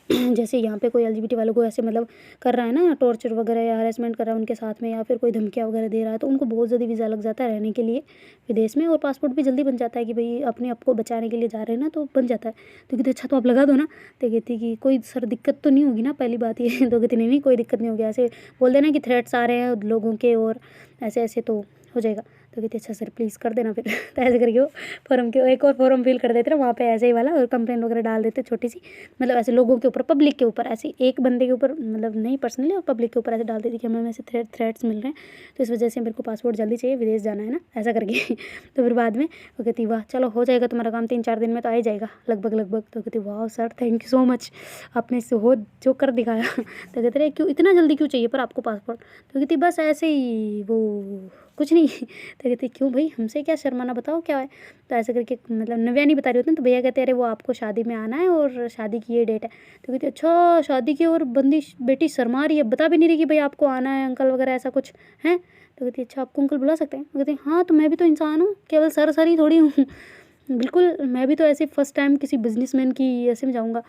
जैसे यहाँ पे कोई LGBT वालों को ऐसे मतलब कर रहा है ना, टॉर्चर वगैरह या हरेसमेंट कर रहा है उनके साथ में, या फिर कोई धमकियाँ वगैरह दे रहा है, तो उनको बहुत जल्दी वीज़ा लग जाता है रहने के लिए विदेश में, और पासपोर्ट भी जल्दी बन जाता है कि भाई अपने आप को बचाने के लिए जा रहे हैं ना, तो बन जाता है। तो कहते अच्छा तो आप लगा दो ना। तो कहती कि कोई सर दिक्कत तो नहीं होगी ना, पहली बात ये। तो कहती नहीं नहीं कोई दिक्कत नहीं होगी, ऐसे बोल देना कि थ्रेट्स आ रहे हैं लोगों के और ऐसे ऐसे तो हो जाएगा। तो कहती अच्छा सर प्लीज़ कर देना फिर। तो ऐसे करके वो फॉर्म के एक और फॉर्म फिल कर देते ना वहाँ पे ऐसे ही वाला, और कंप्लेंट वगैरह डाल देते छोटी सी, मतलब ऐसे लोगों के ऊपर, पब्लिक के ऊपर, ऐसे एक बंदे के ऊपर मतलब नहीं पर्सनली, और पब्लिक के ऊपर ऐसे डाल देती कि हमें ऐसे थ्रेट्स मिल रहे हैं, तो इस वजह से मेरे को पासपोर्ट जल्दी चाहिए, विदेश जाना है ना, ऐसा करके। तो फिर बाद में वो कहती वाह चलो हो जाएगा तुम्हारा काम, 3-4 दिन में तो आ ही जाएगा लगभग लगभग। तो कहती वाह sir thank you so much, आपने से हो जो कर दिखाया। तो कहते रहे क्यों इतना जल्दी क्यों चाहिए पर आपको पासपोर्ट। तो कहती बस ऐसे ही वो कुछ नहीं। तो कहती क्यों भाई हमसे क्या शर्माना, बताओ क्या है। तो ऐसे करके मतलब नव्या नहीं बता रही होती ना, तो भैया कहते अरे वो आपको शादी में आना है और शादी की ये डेट है। तो कहती अच्छा शादी की, और बंदी बेटी शर्मा रही है, बता भी नहीं रही कि भाई आपको आना है अंकल वगैरह ऐसा कुछ है। तो कहती अच्छा आपको अंकल बुला सकते हैं। तो कहती हाँ तो मैं भी तो इंसान हूँ, केवल सर ही थोड़ी हूँ। बिल्कुल मैं भी तो ऐसे फर्स्ट टाइम किसी बिजनेसमैन की ऐसे में जाऊँगा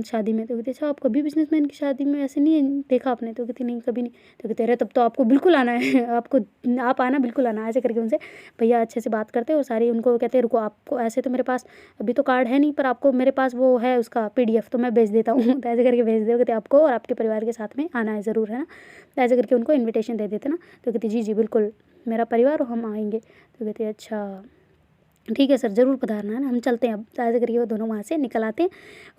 शादी में। तो कहती अच्छा आप कभी बिजनेसमैन की शादी में ऐसे नहीं देखा आपने। तो कहती नहीं कभी नहीं। तो कहते अरे तब तो आपको बिल्कुल आना है। आपको आप आना बिल्कुल आना। ऐसे करके उनसे भैया अच्छे से बात करते और सारी उनको कहते रुको आपको ऐसे तो मेरे पास अभी तो कार्ड है नहीं, पर आपको मेरे पास वो है उसका PDF तो मैं भेज देता हूँ। तो ऐसे करके भेज दे, कहते आपको और आपके परिवार के साथ में आना है ज़रूर है ना। तो ऐसे करके उनको इन्विटेशन दे देते ना। तो कहती जी जी बिल्कुल मेरा परिवार और हम आएंगे। तो कहते अच्छा ठीक है सर ज़रूर पधारना है ना, हम चलते हैं अब। तो ऐसे करके वो दोनों वहाँ से निकल आते हैं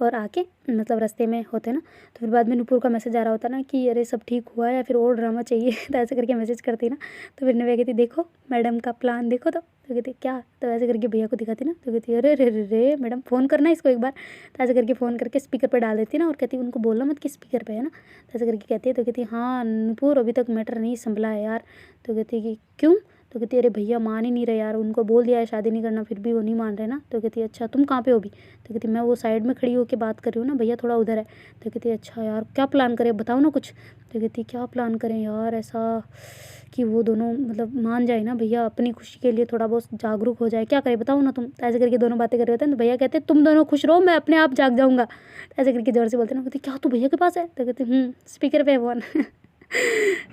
और आके मतलब रास्ते में होते हैं ना। तो फिर बाद में नुपुर का मैसेज आ रहा होता ना कि अरे सब ठीक हुआ है या फिर और ड्रामा चाहिए। तो ऐसे करके मैसेज करती ना। तो फिर नव्या कहती देखो मैडम का प्लान देखो। तो कहती क्या। तो ऐसे करके भैया को दिखाती ना। तो कहती अरे रे रे रे मैडम फ़ोन करना इसको एक बार। तो ऐसे करके फ़ोन करके स्पीकर पर डाल देती ना, और कहती उनको बोलना मत कि स्पीकर पे है ना। तो ऐसे करके कहती है। तो कहती हाँ नुपुर अभी तक मैटर नहीं संभला है यार। तो कहती कि क्यों। तो कहती अरे भैया मान ही नहीं रहे यार, उनको बोल दिया है शादी नहीं करना फिर भी वो नहीं मान रहे ना। तो कहती अच्छा तुम कहाँ पे हो अभी। तो कहती मैं वो साइड में खड़ी होकर बात कर रही हूँ ना, भैया थोड़ा उधर है। तो कहती अच्छा यार क्या प्लान करें बताओ ना कुछ। तो कहती क्या प्लान करें यार, ऐसा कि वो दोनों मतलब मान जाए ना भैया, अपनी खुशी के लिए थोड़ा बहुत जागरूक हो जाए, क्या करें बताओ ना तुम। तो ऐसे करके दोनों बातें कर रहे होते हैं। तो भैया कहते तुम दोनों खुश रहो मैं अपने आप जाग जाऊँगा। तो ऐसे करके जोर से बोलते ना। कहती क्या तू भैया के पास है। तो कहती स्पीकर पे फ़ोन।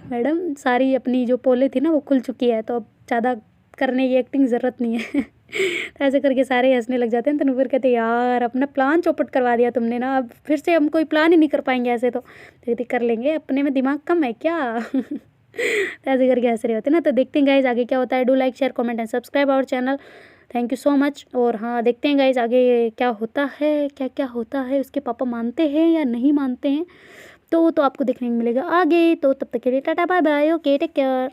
मैडम सारी अपनी जो पोले थी ना वो खुल चुकी है, तो अब ज़्यादा करने की एक्टिंग ज़रूरत नहीं है। तो ऐसे करके सारे हंसने लग जाते हैं। तो नुपुर कहते यार अपना प्लान चौपट करवा दिया तुमने ना, अब फिर से हम कोई प्लान ही नहीं कर पाएंगे ऐसे। तो कहती कर लेंगे, अपने में दिमाग कम है क्या। तो ऐसे करके हंस रहे होते ना। तो देखते हैं गाइज आगे क्या होता है। Do like share comment and subscribe our channel. Thank you so much. और हाँ देखते हैं गाइज आगे क्या होता है, क्या क्या होता है, उसके पापा मानते हैं या नहीं मानते हैं, तो आपको देखने को मिलेगा आगे। तो तब तक के लिए tata bye bye, okay take care.